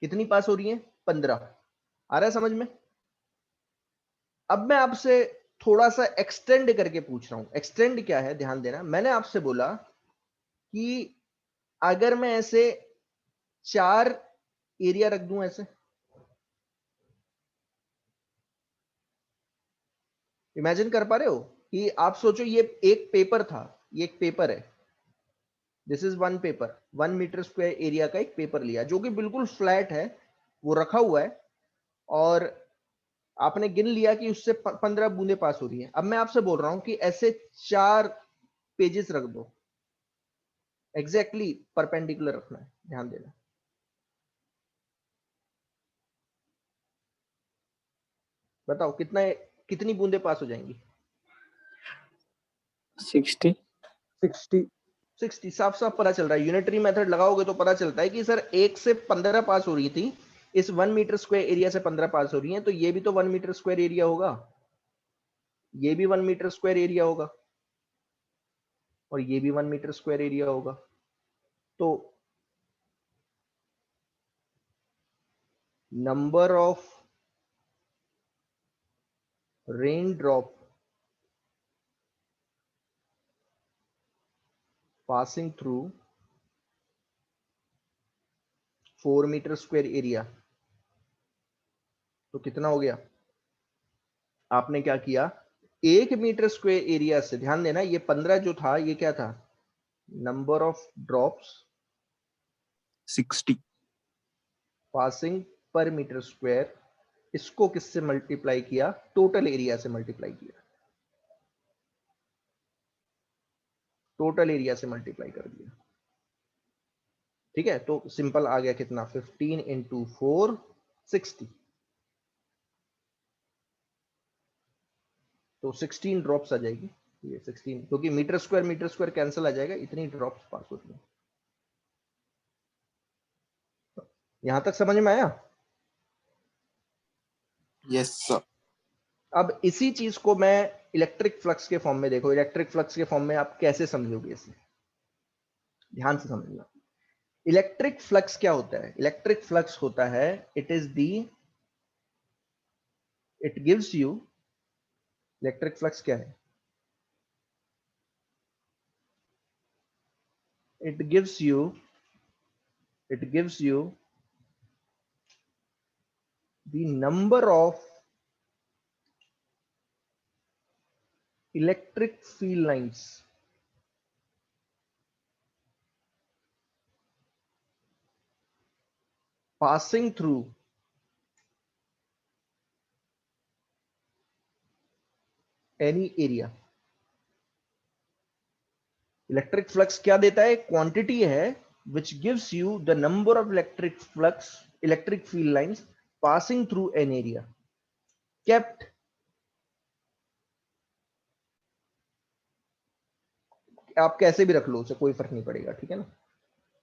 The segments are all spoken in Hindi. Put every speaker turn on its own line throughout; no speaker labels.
कितनी पास हो रही है? 15। आ रहा है समझ में? अब मैं आपसे थोड़ा सा एक्सटेंड करके पूछ रहा हूं। एक्सटेंड क्या है, ध्यान देना। मैंने आपसे बोला कि अगर मैं ऐसे 4 एरिया रख दूं, ऐसे इमेजिन कर पा रहे हो कि आप सोचो ये एक पेपर था, ये एक पेपर है, this is one paper, 1 metre square area का एक पेपर लिया जो कि बिल्कुल फ्लैट है, वो रखा हुआ है, और आपने गिन लिया कि उससे 15 बूंदे पास हो रही है। अब मैं आपसे बोल रहा हूं कि ऐसे 4 पेजेस रख दो, एग्जैक्टली परपेंडिकुलर रखना है, ध्यान देना। बताओ कितनी बूंदे पास हो जाएंगी?
60।
60 साफ साफ पता चल रहा है। यूनिटरी मेथड लगाओगे तो पता चलता है कि सर 1 से 15 पास हो रही थी, इस 1 मीटर स्क्वायर एरिया से 15 पास हो रही है, तो ये भी तो 1 मीटर स्क्वायर एरिया होगा, ये भी 1 मीटर स्क्वायर एरिया होगा, और ये भी 1 मीटर स्क्वायर एरिया होगा। तो number of rain drop passing through 4 metre square area, तो कितना हो गया? आपने क्या किया, 1 मीटर स्क्वायर एरिया से, ध्यान देना, ये 15 जो था ये क्या था? नंबर ऑफ ड्रॉप्स
60
पासिंग पर मीटर स्क्वायर, इसको किससे मल्टीप्लाई किया? टोटल एरिया से मल्टीप्लाई किया, टोटल एरिया से मल्टीप्लाई कर दिया। ठीक है, तो सिंपल आ गया कितना? 15 इंटू 4, 60। तो 16 ड्रॉप्स आ जाएगी, ये 16, क्योंकि मीटर स्क्वायर कैंसिल आ जाएगा, इतनी ड्रॉप्स पास होती है। यहां तक समझ में आया?
Yes sir.
अब इसी चीज को मैं इलेक्ट्रिक फ्लक्स के फॉर्म में देखो, इलेक्ट्रिक फ्लक्स के फॉर्म में आप कैसे समझोगे इसे? ध्यान से समझना। इलेक्ट्रिक फ्लक्स क्या होता है? इलेक्ट्रिक फ्लक्स होता है, it gives you, electric flux क्या है? It gives you the number of electric field lines passing through any area। Electric flux क्या देता है? क्वांटिटी है which gives you the number of electric field lines passing through an area kept, आप कैसे भी रख लो उसे, कोई फर्क नहीं पड़ेगा, ठीक है ना?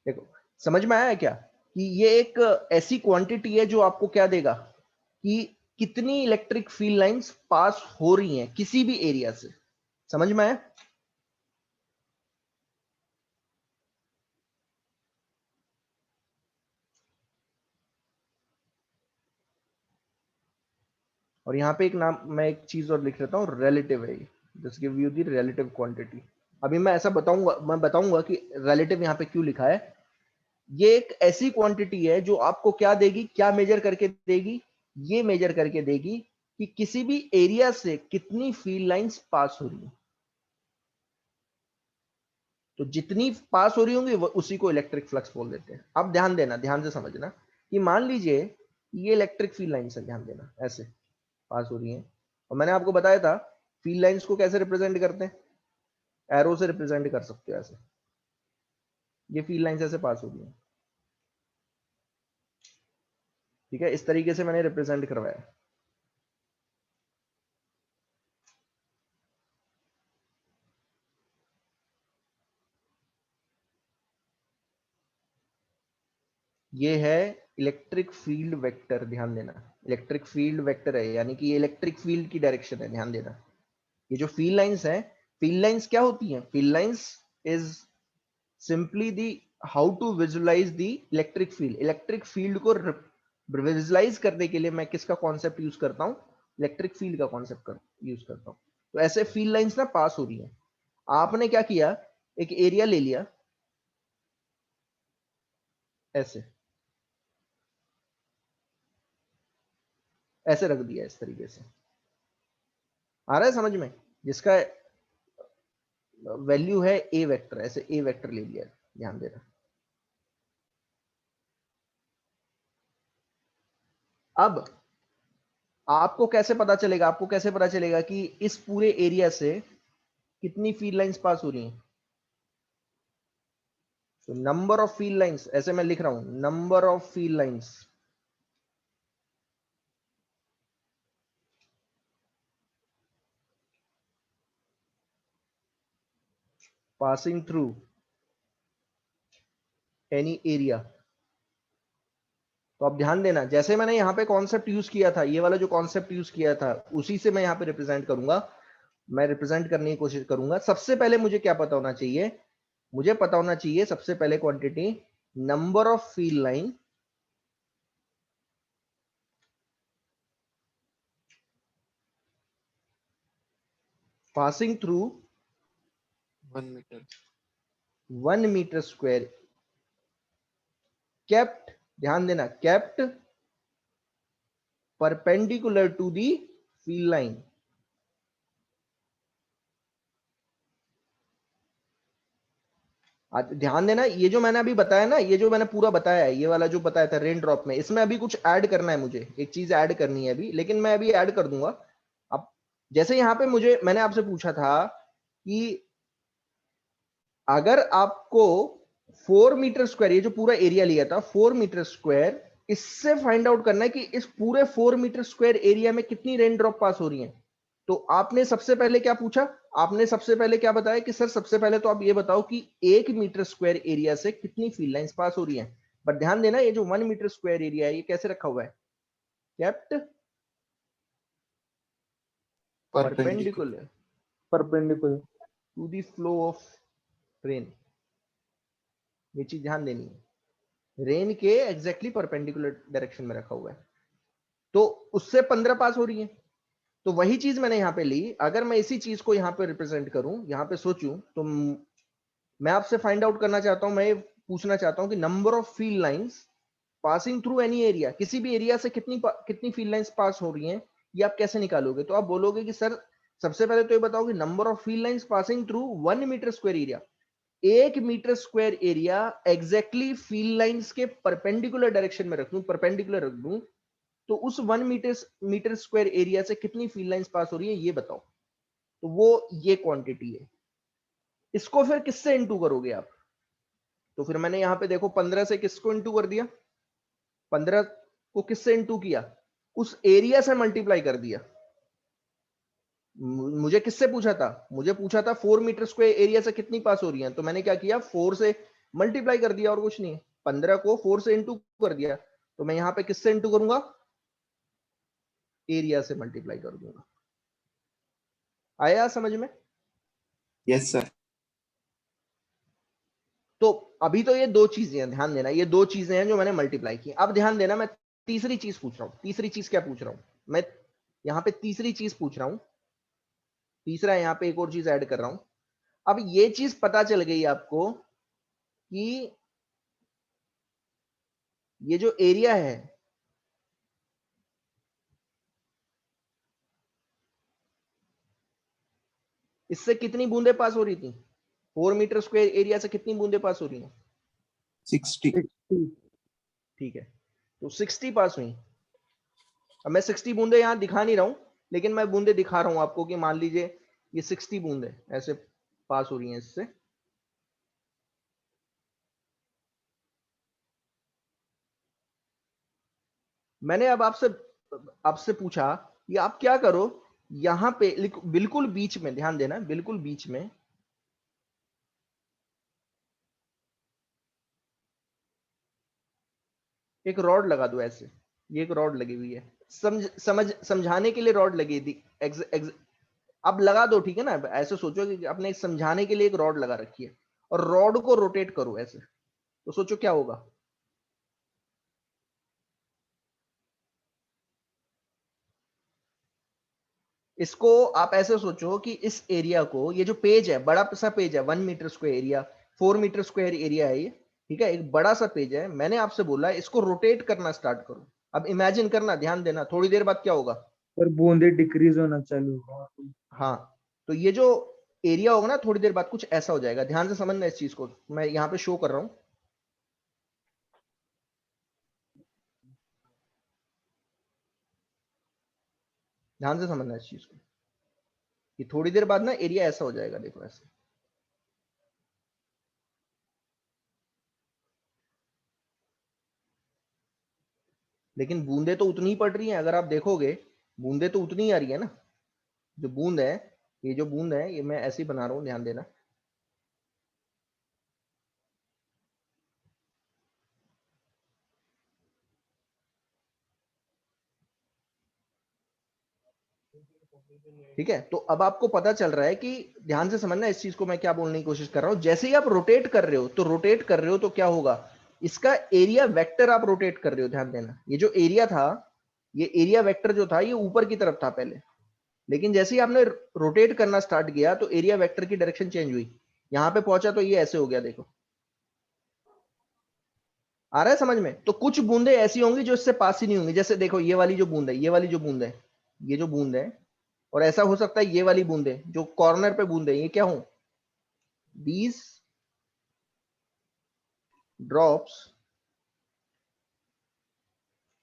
देखो, समझ में आया है क्या कि ये एक ऐसी क्वांटिटी है जो आपको क्या देगा कि कितनी इलेक्ट्रिक फील्ड लाइंस पास हो रही हैं किसी भी एरिया से। समझ में आया? और यहां पे एक नाम, मैं एक चीज और लिख लेता हूं, रिलेटिव है, just give you the relative quantity. अभी मैं ऐसा बताऊंगा, मैं बताऊंगा कि रिलेटिव यहां पे क्यों लिखा है। ये एक ऐसी क्वांटिटी है जो आपको क्या देगी, क्या मेजर करके देगी? ये मेजर करके देगी कि किसी भी एरिया से कितनी फील्ड लाइंस पास हो रही है। तो जितनी पास हो रही होंगी वो उसी को इलेक्ट्रिक फ्लक्स बोल देते हैं। अब ध्यान देना, ध्यान से समझना कि मान लीजिए ये इलेक्ट्रिक फील्ड लाइंस है, ध्यान देना, ऐसे पास हो रही हैं, और मैंने आपको बताया था फील्ड लाइंस को कैसे रिप्रेजेंट करते हैं, एरो से रिप्रेजेंट कर सकते हो ऐसे। ये फील्ड लाइंस ऐसे पास हो रही हैं, ठीक है, इस तरीके से मैंने रिप्रेजेंट करवाया। ये है इलेक्ट्रिक फील्ड वेक्टर, ध्यान देना, इलेक्ट्रिक फील्ड वेक्टर है, यानी कि ये इलेक्ट्रिक फील्ड की डायरेक्शन है, ध्यान देना। ये जो फील्ड लाइंस है, फील्ड लाइंस क्या होती हैं? Field lines is simply the how to visualise the electric field. Electric field को विजुअलाइज करने के लिए मैं किसका कॉन्सेप्ट यूज करता हूं, इलेक्ट्रिक फील्ड का कॉन्सेप्ट यूज करता हूं। तो ऐसे फील्ड लाइंस ना पास हो रही हैं। आपने क्या किया, एक एरिया ले लिया ऐसे, ऐसे रख दिया इस तरीके से, आ रहा है समझ में, जिसका वैल्यू है ए वेक्टर, ऐसे ए वेक्टर ले लिया, ध्यान देना। अब आपको कैसे पता चलेगा, आपको कैसे पता चलेगा कि इस पूरे एरिया से कितनी फील्ड लाइंस पास हो रही हैं। तो नंबर ऑफ फील्ड लाइंस, ऐसे मैं लिख रहा हूं, number of field lines passing through any area. तो अब ध्यान देना, जैसे मैंने यहां पे कॉन्सेप्ट यूज किया था, ये वाला जो कॉन्सेप्ट यूज किया था, उसी से मैं यहां पे रिप्रेजेंट करूंगा, मैं रिप्रेजेंट करने की कोशिश करूंगा। सबसे पहले मुझे क्या पता होना चाहिए, मुझे पता होना चाहिए सबसे पहले quantity, number of field line passing through
1 meter.
1 metre square kept, ध्यान देना, kept perpendicular to the field line. ध्यान देना, ये जो मैंने अभी बताया ना, ये जो मैंने पूरा बताया है, ये वाला जो बताया था रेन ड्रॉप में, इसमें अभी कुछ ऐड करना है मुझे, एक चीज ऐड करनी है अभी, लेकिन मैं अभी ऐड कर दूंगा। अब जैसे यहां पे मैंने आपसे पूछा था कि अगर आपको 4 मीटर स्क्वायर, ये जो पूरा एरिया लिया था 4 मीटर स्क्वायर, इससे फाइंड आउट करना है कि इस पूरे 4 मीटर स्क्वायर एरिया में कितनी रेन ड्रॉप पास हो रही है। तो आपने सबसे पहले क्या पूछा, आपने सबसे पहले क्या बताया कि सर सबसे पहले तो आप ये बताओ कि 1 मीटर स्क्वायर एरिया से कितनी फील्ड लाइंस पास हो रही हैं। बट ध्यान देना, ये जो 1 मीटर स्क्वायर एरिया है, ये कैसे रखा हुआ है, kept
Perpendicular.
Perpendicular
perpendicular
to the flow of rain. ये चीज ध्यान देनी है, रेन के एग्जैक्टली परपेंडिकुलर डायरेक्शन में रखा हुआ है, तो उससे 15 पास हो रही है। तो वही चीज मैंने यहां पे ली, अगर मैं इसी चीज को यहां पे रिप्रेजेंट करूं, यहां पे सोचूं, तो मैं आपसे फाइंड आउट करना चाहता हूं, मैं पूछना चाहता हूं कि number of field lines passing through any area, किसी भी एरिया से कितनी फील्ड लाइंस पास हो रही हैं, ये आप कैसे निकालोगे। तो आप बोलोगे कि सर सबसे पहले तो ये बताओ कि number of field lines passing through 1 metre square area, 1 metre square area exactly field lines के परपेंडिकुलर डायरेक्शन में रख दूं, परपेंडिकुलर रख दूं, तो उस 1 मीटर स्क्वायर एरिया से कितनी फील्ड लाइंस पास हो रही है ये बताओ। तो वो ये क्वांटिटी है। इसको फिर किससे इंटू करोगे आप, तो फिर मैंने यहां पे देखो 15 से किसको इंटू कर दिया, 15 को किससे इंटू किया, उस एरिया से मल्टीप्लाई कर दिया। मुझे किससे पूछा था, मुझे पूछा था 4 मीटर स्क्वायर एरिया से कितनी पास हो रही है, तो मैंने क्या किया, 4 से मल्टीप्लाई कर दिया और कुछ नहीं, 15 को 4 से इंटू कर दिया। तो मैं यहां पे किससे इंटू करूंगा, एरिया से मल्टीप्लाई कर दूंगा। आया समझ में।
Yes, sir.
तो अभी तो ये दो चीजें हैं, ध्यान देना, ये दो चीजें हैं जो मैंने मल्टीप्लाई की। अब ध्यान देना, मैं तीसरी चीज पूछ रहा हूं। तीसरी चीज क्या पूछ रहा हूं मैं, यहां पे तीसरी चीज पूछ रहा हूं, तीसरा यहां पे एक और चीज ऐड कर रहा हूं। अब ये चीज पता चल गई आपको कि ये जो एरिया है, इससे कितनी बूंदे पास हो रही थी, 4 मीटर स्क्वायर एरिया से कितनी बूंदे पास हो रही हैं,
60.
60
ठीक है, तो 60 पास हुई। अब मैं 60 बूंदे यहां दिखा नहीं रहा हूं, लेकिन मैं बूंदे दिखा रहा हूं आपको कि मान लीजिए ये 60 बूंदे ऐसे पास हो रही हैं इससे। मैंने अब आपसे आपसे पूछा कि आप क्या करो, यहां पे बिल्कुल बीच में, ध्यान देना, बिल्कुल बीच में एक रॉड लगा दो ऐसे, ये एक रॉड लगी हुई है, समझाने के लिए रॉड लगी थी, अब लगा दो, ठीक है ना। ऐसे सोचो कि अपने समझाने के लिए एक रॉड लगा रखी है, और रॉड को रोटेट करो ऐसे, तो सोचो क्या होगा। इसको आप ऐसे सोचो कि इस एरिया को, ये जो पेज है, बड़ा सा पेज है, 1 metre square area, 4 metre square area है ये, ठीक है, एक बड़ा सा पेज है। मैंने आपसे बोला इसको रोटेट करना स्टार्ट करो। अब इमेजिन करना, ध्यान देना, थोड़ी देर बाद क्या होगा।
पर बूंदे डिक्रीज होना चालू होगा।
हाँ, तो ये जो एरिया होगा ना, थोड़ी देर बाद कुछ ऐसा हो जाएगा। ध्यान से समझना इस चीज को, मैं यहाँ पे शो कर रहा हूं। ध्यान से समझना इस चीज को, कि थोड़ी देर बाद ना एरिया ऐसा हो जाएगा, देखो ऐसे। लेकिन बूंदे तो उतनी ही पड़ रही हैं, अगर आप देखोगे बूंदे तो उतनी ही आ रही है ना। जो बूंद है, ये जो बूंद है, ये मैं ऐसे ही बना रहा हूं, ध्यान देना। ठीक है, तो अब आपको पता चल रहा है कि, ध्यान से समझना इस चीज को, मैं क्या बोलने की कोशिश कर रहा हूं। जैसे ही आप रोटेट कर रहे हो, तो रोटेट कर रहे हो तो क्या होगा, इसका एरिया वेक्टर आप रोटेट कर रहे हो। ध्यान देना, ये जो एरिया था, ये एरिया वेक्टर जो था, ये ऊपर की तरफ था पहले, लेकिन जैसे ही आपने रोटेट करना स्टार्ट किया तो एरिया वेक्टर की डायरेक्शन चेंज हुई। यहां पे पहुंचा तो ये ऐसे हो गया, देखो आ रहा है समझ में। तो कुछ बूंदे ऐसी होंगी जो इससे पास ही नहीं होंगी। जैसे देखो ये वाली जो बूंद है, ये वाली जो बूंद है, ये जो बूंद है, और ऐसा हो सकता है ये वाली बूंदे जो कॉर्नर पे बूंदे, ये क्या हो, these drops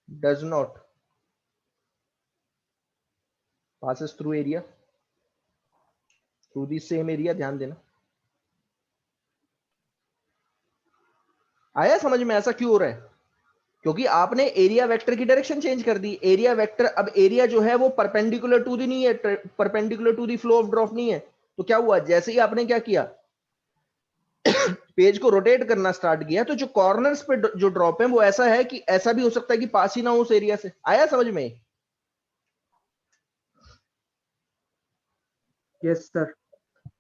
does not passes through area, through the same area। ध्यान देना, आया समझ में ऐसा क्यों हो रहा है, क्योंकि आपने एरिया वेक्टर की डायरेक्शन चेंज कर दी। एरिया वेक्टर, अब एरिया जो है वो परपेंडिकुलर टू दी नहीं है, perpendicular to the flow of drop नहीं है। तो क्या हुआ, जैसे ही आपने क्या किया, पेज को रोटेट करना स्टार्ट किया, तो जो कॉर्नर्स पे जो ड्रॉप है वो ऐसा है कि ऐसा भी हो सकता है कि पास ही ना हो उस एरिया से। आया समझ में।
Yes sir.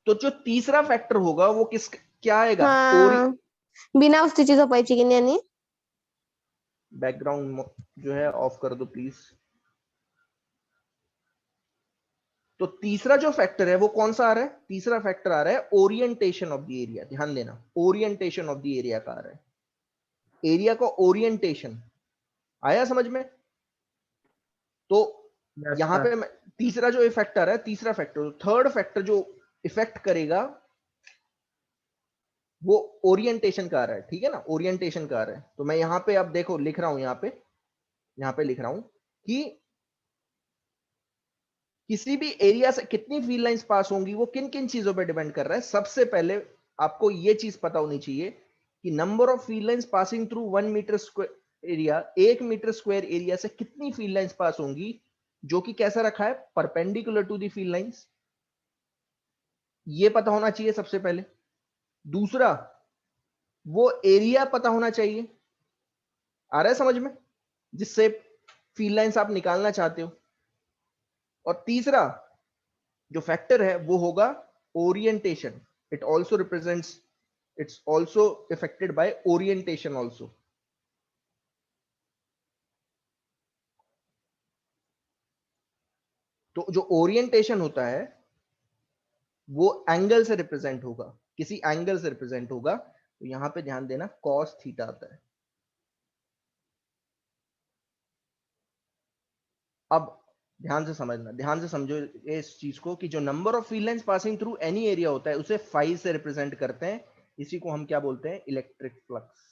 तो जो तीसरा फैक्टर होगा वो किस, क्या आएगा,
हाँ, बिना उस चीजों पाहिजे की नहीं।
बैकग्राउंड जो है ऑफ कर दो प्लीज। तो तीसरा जो फैक्टर है वो कौन सा आ रहा है, तीसरा फैक्टर आ रहा है ओरिएंटेशन ऑफ द एरिया। ध्यान देना, ओरिएंटेशन ऑफ द एरिया का आ रहा है, एरिया का ओरिएंटेशन। आया समझ में। तो
यस
यहां
सर।
पे तीसरा जो इफेक्ट आ रहा है, तीसरा फैक्टर, थर्ड फैक्टर जो इफेक्ट करेगा वो ओरिएंटेशन का आ रहा है। ठीक है ना, ओरिएंटेशन का आ रहा है। तो मैं यहां पे अब देखो लिख रहा हूं, यहां पे लिख रहा हूं कि किसी भी एरिया से कितनी फील्ड लाइंस पास होंगी वो किन किन चीजों पे डिपेंड कर रहा है। सबसे पहले आपको ये चीज पता होनी चाहिए कि number of field lines passing through 1 metre square area, 1 metre square area से कितनी फील्ड लाइंस पास होंगी, जो कि कैसा रखा है, perpendicular to the field lines. ये पता होना चाहिए सबसे पहले। दूसरा, वो एरिया पता होना चाहिए, आ रहा है समझ में, जिससे फील्ड लाइंस आप निकालना चाहते हो। और तीसरा जो फैक्टर है वो होगा orientation. It also represents, it's also affected by orientation also. तो जो ओरिएंटेशन होता है वो एंगल से रिप्रेजेंट होगा, किसी एंगल से रिप्रेजेंट होगा। तो यहां पे ध्यान देना, कॉस थीटा आता है। अब ध्यान से समझना, ध्यान से समझो इस चीज को, कि जो number of field lines passing through any area होता है उसे फाई से रिप्रेजेंट करते हैं। इसी को हम क्या बोलते हैं, इलेक्ट्रिक फ्लक्स।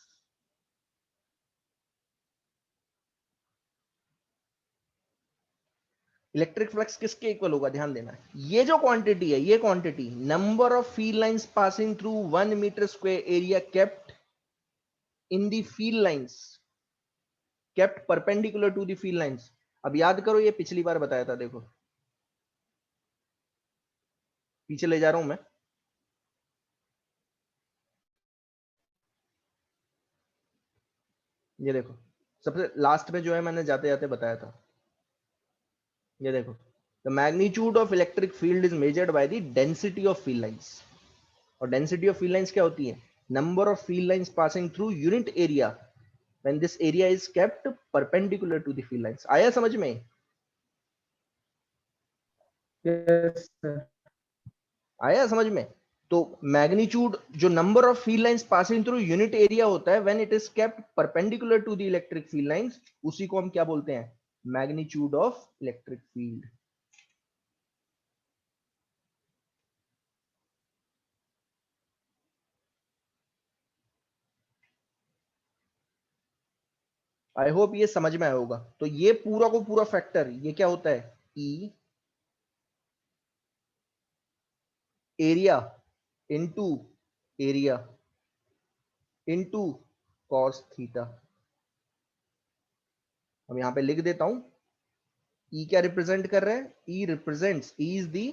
इलेक्ट्रिक फ्लक्स किसके इक्वल होगा, ध्यान देना, ये जो क्वांटिटी है, ये quantity number of field lines passing through 1 metre square area kept in the field lines, kept perpendicular to the field lines. अब याद करो, ये पिछली बार बताया था, देखो पीछे ले जा रहा हूं मैं। ये देखो, सबसे लास्ट में जो है मैंने जाते जाते बताया था, ये देखो, the magnitude of electric field is measured by the density of field lines. और डेंसिटी ऑफ फील्ड लाइंस क्या होती है, number of field lines passing through unit area when this area is kept perpendicular to the field lines. आया समझ में?
yes sir.
आया समझ में? तो मैग्नीट्यूड जो number of field lines passing through unit area होता है when it is kept perpendicular to the electric field lines, उसी को हम क्या बोलते हैं? Magnitude of electric field. I hope ये समझ में आया होगा. तो ये पूरा को पूरा फैक्टर ये क्या होता है? E area into area into cos theta. हम यहां पे लिख देता हूं. ई क्या रिप्रेजेंट कर रहा है? E represents, E is the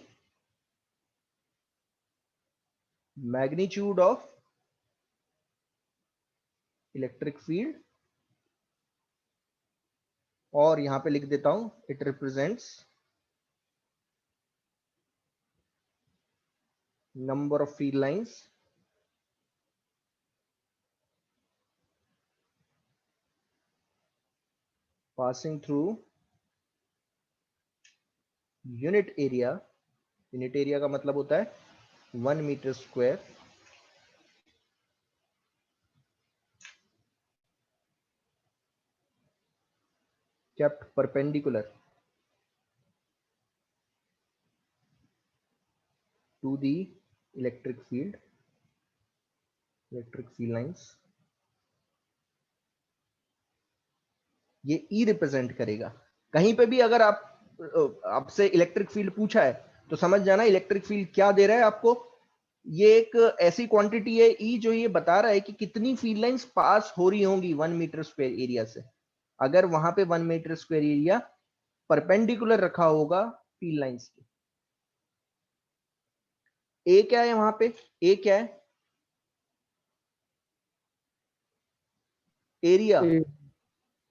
magnitude of electric field, और यहां पे लिख देता हूं it represents number of field lines passing through unit area. unit area का मतलब होता है 1 metre square kept perpendicular to the electric field lines. ये ई रिप्रेजेंट करेगा. कहीं पे भी अगर आपसे इलेक्ट्रिक फील्ड पूछा है तो समझ जाना इलेक्ट्रिक फील्ड क्या दे रहा है आपको. ये एक ऐसी क्वांटिटी है ई जो ये बता रहा है कि कितनी फील्ड लाइंस पास हो रही होंगी 1 मीटर स्क्वायर एरिया से. अगर वहां पे 1 मीटर स्क्वायर एरिया परपेंडिकुलर रखा होगा फील्ड लाइंस के. ए क्या है वहां पे? ए क्या है? एरिया.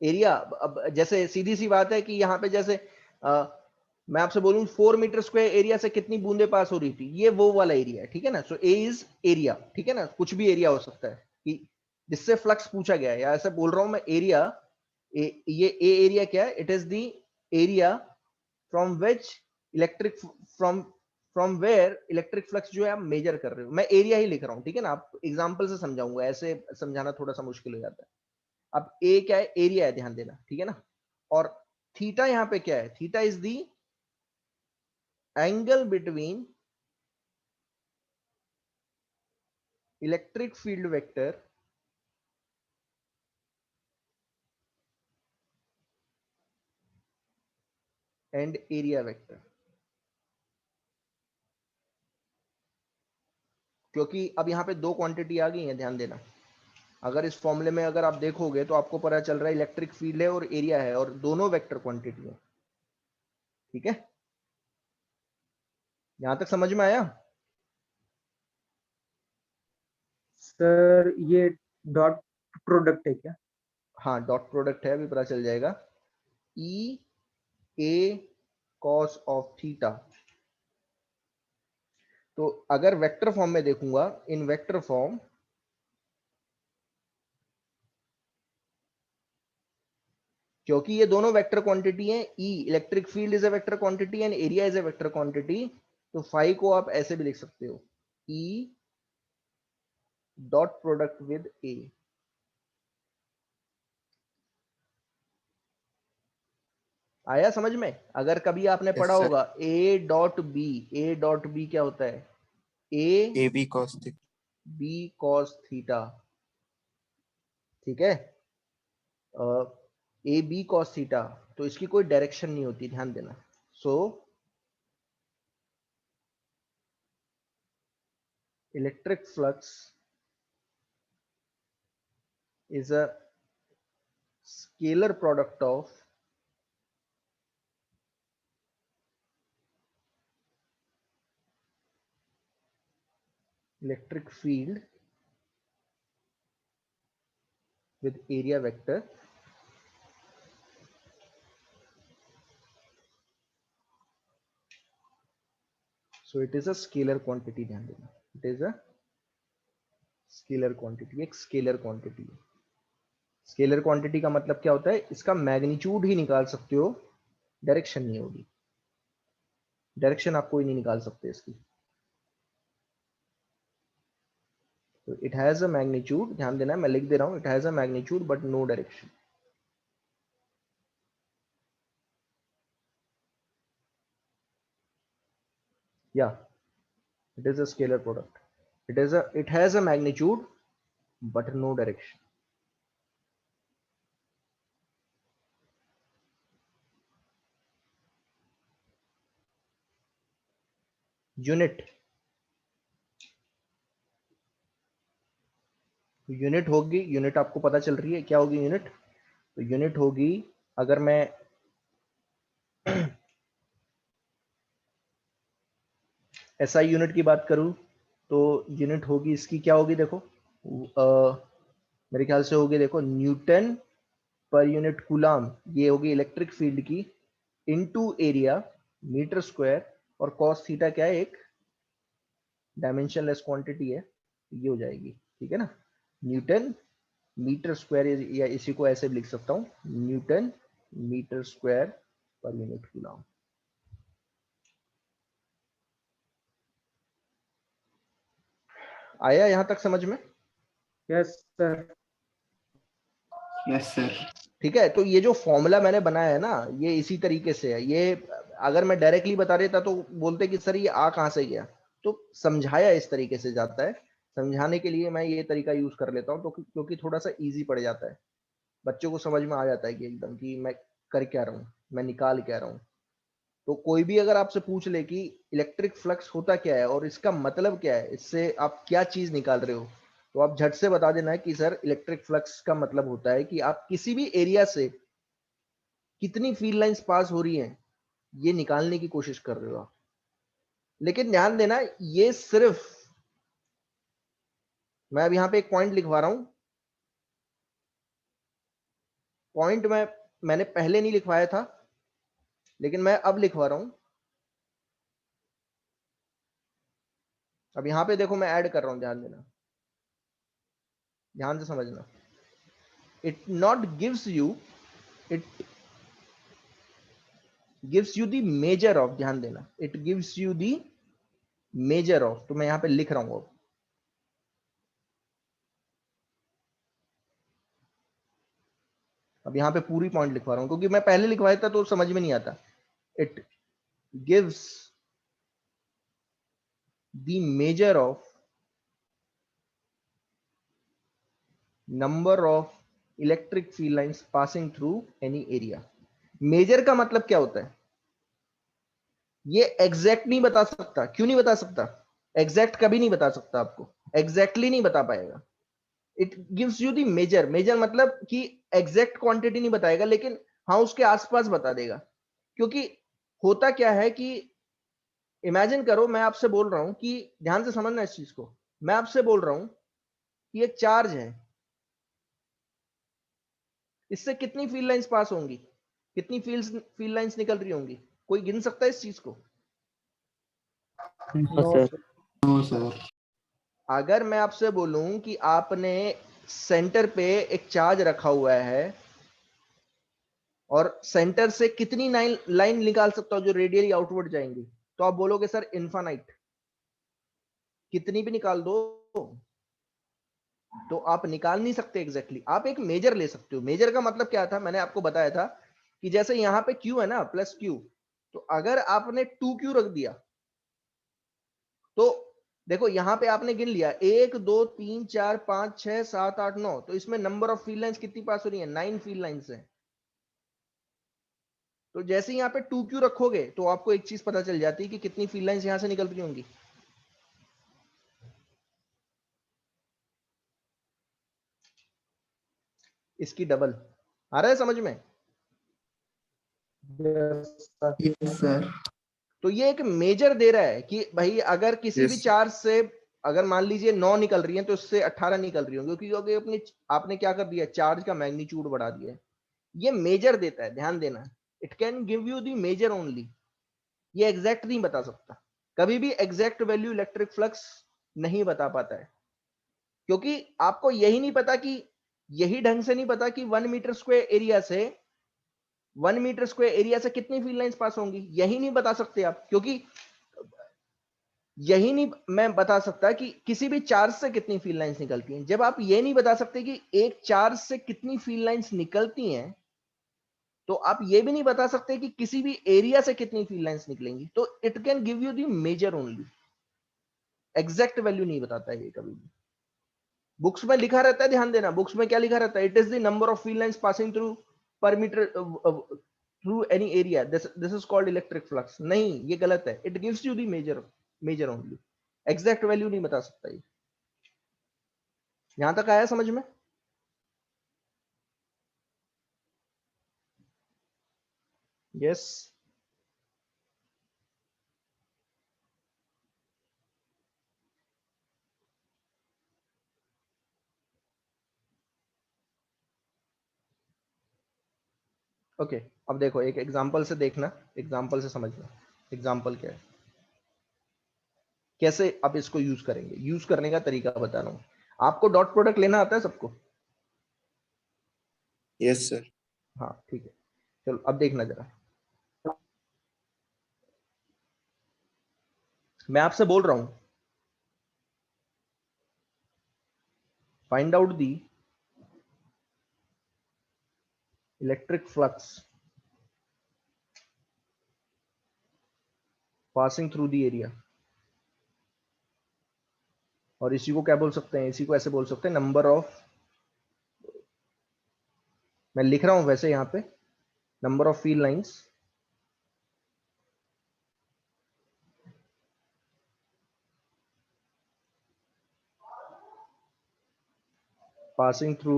एरिया. अब जैसे सीधी सी बात है कि यहाँ पे जैसे मैं आपसे बोलूं 4 मीटर स्क्वायर एरिया से कितनी बूंदे पास हो रही थी, ये वो वाला एरिया है. ठीक है ना. सो ए इज एरिया. ठीक है ना. कुछ भी एरिया हो सकता है कि जिससे फ्लक्स पूछा गया है, या ऐसे बोल रहा हूं मैं एरिया. ये ए एरिया क्या है? It is the area from which electric from where electric flux जो है आप मेजर कर रहे हो. मैं एरिया ही लिख रहा हूं. ठीक है ना. आप एग्जाम्पल से समझाऊंगा, ऐसे समझाना थोड़ा सा मुश्किल हो जाता है. अब ए क्या है? एरिया है, ध्यान देना. ठीक है ना. और थीटा यहां पे क्या है? Theta is the angle between electric field vector and area vector. क्योंकि अब यहां पे दो क्वांटिटी आ गई है, ध्यान देना. अगर इस फॉर्मूले में अगर आप देखोगे तो आपको पता चल रहा है इलेक्ट्रिक फील्ड है और एरिया है, और दोनों वेक्टर क्वांटिटी है. ठीक है. यहां तक समझ में आया?
सर ये डॉट प्रोडक्ट है क्या?
हाँ, डॉट प्रोडक्ट है, अभी पता चल जाएगा. ई ए कॉस ऑफ थीटा. तो अगर वेक्टर फॉर्म में देखूंगा, इन वेक्टर फॉर्म, क्योंकि ये दोनों वेक्टर क्वांटिटी हैं, E electric field is a vector quantity and area is a vector quantity, तो फाई को आप ऐसे भी लिख सकते हो, E dot product with A. आया समझ में? अगर कभी आपने
Yes,
पढ़ा
sir.
होगा A dot B. A dot B क्या होता है? A
AB cos theta.
B cos theta. ठीक है. A B cos theta. तो इसकी कोई डायरेक्शन नहीं होती, ध्यान देना. So electric flux is a scalar product of electric field with area vector. So it is a scalar quantity, ध्यान देना. It is a scalar quantity, एक स्केलर क्वांटिटी है। स्केलर क्वांटिटी का मतलब क्या होता है, इसका मैग्नीट्यूड ही निकाल सकते हो, डायरेक्शन नहीं होगी। डायरेक्शन आप कोई नहीं निकाल सकते इसकी। तो इट हैज अ मैग्नीट्यूड, ध्यान देना है, मैं लिख दे रहा हूं, it has a magnitude but no direction. या it is a scalar product, it has a magnitude but no direction. Unit, unit होगी, यूनिट आपको पता चल रही है क्या होगी यूनिट? तो यूनिट होगी, अगर मैं एसआई यूनिट की बात करूं तो यूनिट होगी इसकी, क्या होगी देखो, मेरे ख्याल से होगी, देखो, न्यूटन पर यूनिट कूलाम, ये होगी इलेक्ट्रिक फील्ड की, इनटू एरिया मीटर स्क्वायर, और कॉस थीटा क्या है, एक डायमेंशनलेस क्वांटिटी है, ये हो जाएगी, ठीक है ना। न्यूटन मीटर स्क्वायर, या इसी को ऐसे भी लिख सकता हूं, न्यूटन मीटर स्क्वायर पर यूनिट कूलम। आया यहां तक समझ में?
Yes sir.
Yes sir.
ठीक है, तो ये जो फॉर्मूला मैंने बनाया है ना, ये इसी तरीके से है। ये अगर मैं डायरेक्टली बता देता तो बोलते कि सर ये आ कहां से गया, तो समझाया इस तरीके से जाता है। समझाने के लिए मैं ये तरीका यूज कर लेता हूं, तो क्योंकि थोड़ा सा इजी पड़ जाता है, बच्चों को समझ में आ जाता है कि एकदम कि मैं कर क्या रहा हूँ, मैं निकाल क्या रहा हूँ। तो कोई भी अगर आपसे पूछ ले कि इलेक्ट्रिक फ्लक्स होता क्या है और इसका मतलब क्या है, इससे आप क्या चीज निकाल रहे हो, तो आप झट से बता देना है कि सर इलेक्ट्रिक फ्लक्स का मतलब होता है कि आप किसी भी एरिया से कितनी फील्ड लाइंस पास हो रही हैं, ये निकालने की कोशिश कर रहे हो आप। लेकिन ध्यान देना, ये सिर्फ, मैं अब यहां पे एक पॉइंट लिखवा रहा हूं, पॉइंट मैंने पहले नहीं लिखवाया था, लेकिन मैं अब लिखवा रहा हूं। अब यहां पे देखो मैं ऐड कर रहा हूं, ध्यान देना, ध्यान से समझना। It not gives you, it gives you the measure of, ध्यान देना, it gives you the measure of. तो मैं यहां पे लिख रहा हूं, अब यहां पे पूरी पॉइंट लिखवा रहा हूं, क्योंकि मैं पहले लिखवाया था तो समझ में नहीं आता। It gives the measure of number of electric field lines passing through any area. Measure का मतलब क्या होता है, ये एग्जैक्ट नहीं बता सकता। क्यों नहीं बता सकता? एग्जैक्ट कभी नहीं बता सकता, आपको एग्जैक्टली नहीं बता पाएगा। It gives you the measure, measure मतलब कि एग्जैक्ट क्वांटिटी नहीं बताएगा, लेकिन हाँ उसके आसपास बता देगा। क्योंकि होता क्या है कि इमेजिन करो, मैं आपसे बोल रहा हूं कि, ध्यान से समझना इस चीज को, मैं आपसे बोल रहा हूं कि एक चार्ज है, इससे कितनी फील्ड लाइंस पास होंगी, कितनी फील्ड लाइंस निकल रही होंगी, कोई गिन सकता है इस चीज को?
No
sir.
Sir.
No sir.
अगर मैं आपसे बोलूं कि आपने सेंटर पे एक चार्ज रखा हुआ है और सेंटर से कितनी लाइन निकाल सकता हूं जो रेडियली आउटवर्ड जाएंगी, तो आप बोलोगे सर इनफाइनाइट, कितनी भी निकाल दो। तो आप निकाल नहीं सकते एग्जैक्टली, आप एक मेजर ले सकते हो। मेजर का मतलब क्या था, मैंने आपको बताया था कि जैसे यहां पे Q है ना, प्लस Q, तो अगर आपने 2Q रख दिया, तो देखो यहां पे आपने गिन लिया 1 2 3 4 5 6 7 8 9, तो इसमें नंबर ऑफ फील्ड लाइंस कितनी पास हो रही है? 9 फील्ड लाइंस है। तो जैसे ही यहाँ पे 2Q रखोगे तो आपको एक चीज पता चल जाती है कि कितनी फील्ड लाइंस यहां से निकल रही होंगी। इसकी डबल। आ रहा है समझ में?
Yes sir.
Yes sir.
तो ये एक मेजर दे रहा है कि भाई अगर किसी भी
Yes.
चार्ज से, अगर मान लीजिए 9 निकल रही है तो इससे 18 निकल रही होंगी, क्योंकि अपनी आपने क्या कर दिया, चार्ज का मैग्नीट्यूड बढ़ा दिया है। ये मेजर देता है, ध्यान देना, it can give you the measure only, ये एग्जैक्ट नहीं बता सकता। कभी भी एग्जैक्ट वैल्यू इलेक्ट्रिक फ्लक्स नहीं बता पाता है। क्योंकि आपको यही नहीं पता कि, यही ढंग से नहीं पता कि 1 मीटर स्क्वायर एरिया से 1 मीटर स्क्वायर एरिया से कितनी फील्ड लाइंस पास होंगी, यही नहीं बता सकते आप, क्योंकि यही नहीं मैं बता सकता कि किसी भी चार्ज से कितनी फील्ड लाइंस निकलती हैं। जब आप ये नहीं बता सकते कि एक चार्ज से कितनी फील्ड लाइंस निकलती हैं, तो आप ये भी नहीं बता सकते कि किसी भी एरिया से कितनी फील्ड लाइंस निकलेंगी। तो it can give you the measure only, exact value नहीं बताता है ये कभी भी। बुक्स में लिखा रहता है, ध्यान देना, बुक्स में क्या लिखा रहता है, it is the number of field lines passing through per metre through any area, this is called electric flux. नहीं, ये गलत है, it gives you the measure only, exact value नहीं बता सकता ये। यहां तक आया समझ में? यस। ओके, अब देखो एक एग्जांपल से देखना, एग्जांपल से समझना। एग्जांपल क्या है, कैसे आप इसको यूज करेंगे, यूज करने का तरीका बता रहा हूं। आपको डॉट प्रोडक्ट लेना आता है सबको?
Yes sir.
हाँ ठीक है, चलो अब देखना जरा, मैं आपसे बोल रहा हूं find out the electric flux passing through the area, और इसी को क्या बोल सकते हैं, इसी को ऐसे बोल सकते हैं, नंबर ऑफ, मैं लिख रहा हूं वैसे यहां पे, number of field lines passing through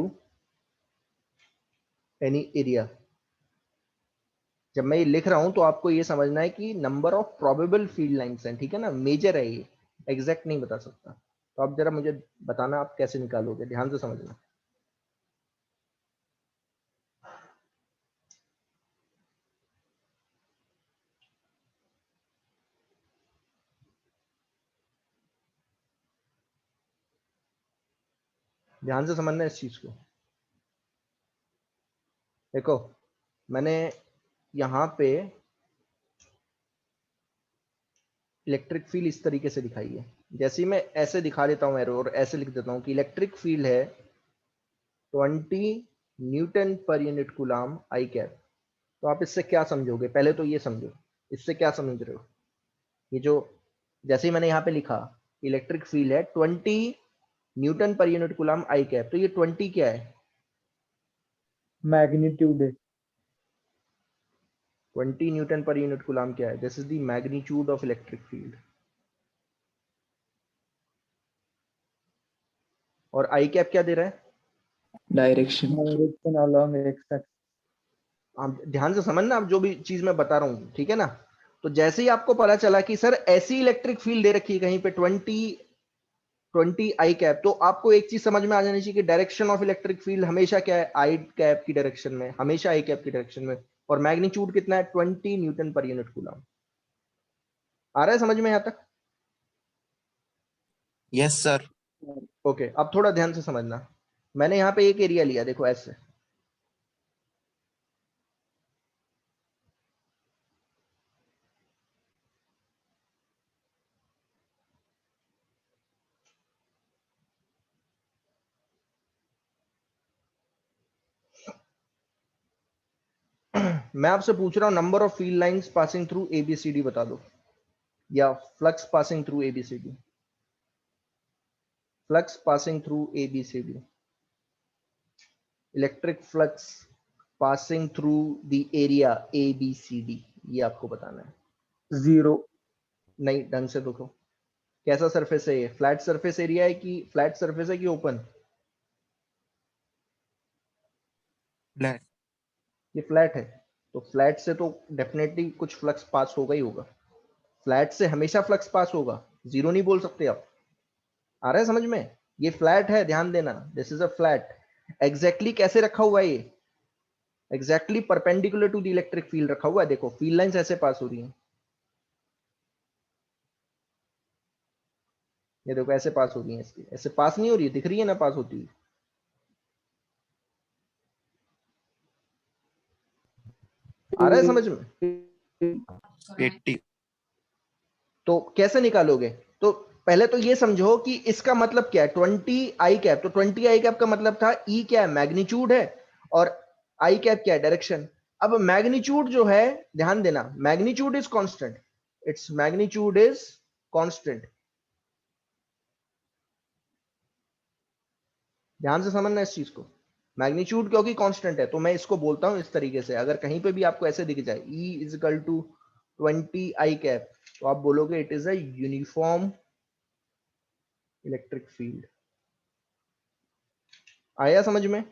any area. जब मैं ये लिख रहा हूं तो आपको ये समझना है कि number of probable field lines हैं, ठीक है ना, मेजर है ये, एग्जैक्ट नहीं बता सकता। तो आप जरा मुझे बताना आप कैसे निकालोगे, ध्यान से समझना। ध्यान से समझना इस चीज को। देखो मैंने यहां पे इलेक्ट्रिक फील्ड इस तरीके से दिखाई है, जैसे ही मैं ऐसे दिखा देता हूं एरो और ऐसे लिख देता हूं कि इलेक्ट्रिक फील्ड है 20 न्यूटन पर यूनिट कूलाम आई कैप। तो आप इससे क्या समझोगे, पहले तो ये समझो, इससे क्या समझ रहे हो? ये जो, जैसे ही मैंने यहाँ पे लिखा इलेक्ट्रिक फील्ड है 20 न्यूटन पर यूनिट कूलाम आई कैप, तो ये 20 क्या है?
मैग्नीट्यूड है।
20 न्यूटन पर यूनिट कूलाम क्या है? This is the magnitude of electric field. और आई कैप क्या दे रहा है?
Direction.
Direction along x axis.
आप ध्यान से समझना, आप जो भी चीज मैं बता रहा हूं, ठीक है ना। तो जैसे ही आपको पता चला कि सर ऐसी इलेक्ट्रिक फील्ड दे रखी है कहीं पे 20 आई कैप, तो आपको एक चीज समझ में आ जानी चाहिए कि डायरेक्शन ऑफ इलेक्ट्रिक फील्ड हमेशा क्या है, आई कैप की डायरेक्शन में, हमेशा आई कैप की डायरेक्शन में। और मैग्नीट्यूड कितना है? 20 न्यूटन पर यूनिट कूलम। आ रहा है समझ में यहां तक?
Yes sir.
ओके, अब थोड़ा ध्यान से समझना। मैंने यहां पे एक एरिया लिया, देखो ऐसे, मैं आपसे पूछ रहा हूं number of field lines passing through ABCD बता दो, या flux passing through ABCD, flux passing through ABCD, electric flux passing through the area ABCD, ये आपको बताना है।
0।
नहीं, ढंग से देखो, कैसा सरफेस है ये, फ्लैट सरफेस एरिया है कि फ्लैट सरफेस है कि ओपन?
फ्लैट।
ये फ्लैट है, तो फ्लैट से तो डेफिनेटली कुछ फ्लक्स पास होगा ही होगा, फ्लैट से हमेशा फ्लक्स पास होगा, जीरो नहीं बोल सकते आप। आ रहा है समझ में? ये फ्लैट है, ध्यान देना, this is a flat. Exactly कैसे रखा हुआ है ये? Exactly perpendicular to the electric field रखा हुआ है, देखो फील्ड लाइंस ऐसे पास हो रही हैं। ये देखो ऐसे पास हो रही है, इसकी ऐसे पास नहीं हो रही है, दिख रही है ना पास होती हुई। आ रहा है समझ में?
80
तो कैसे निकालोगे? तो पहले तो ये समझो कि इसका मतलब क्या है, 20 आई कैप। तो 20 आई कैप का मतलब था ई क्या है, मैग्नीट्यूड है, और आई कैप क्या है, डायरेक्शन। अब मैग्नीट्यूड जो है, ध्यान देना, magnitude is constant, its magnitude is constant. ध्यान से समझना इस चीज को, मैग्नीट्यूड क्योंकि कांस्टेंट है, तो मैं इसको बोलता हूं इस तरीके से। अगर कहीं पे भी आपको ऐसे दिख जाए E is equal to 20 I cap, तो आप बोलोगे it is a uniform electric field. आया समझ में?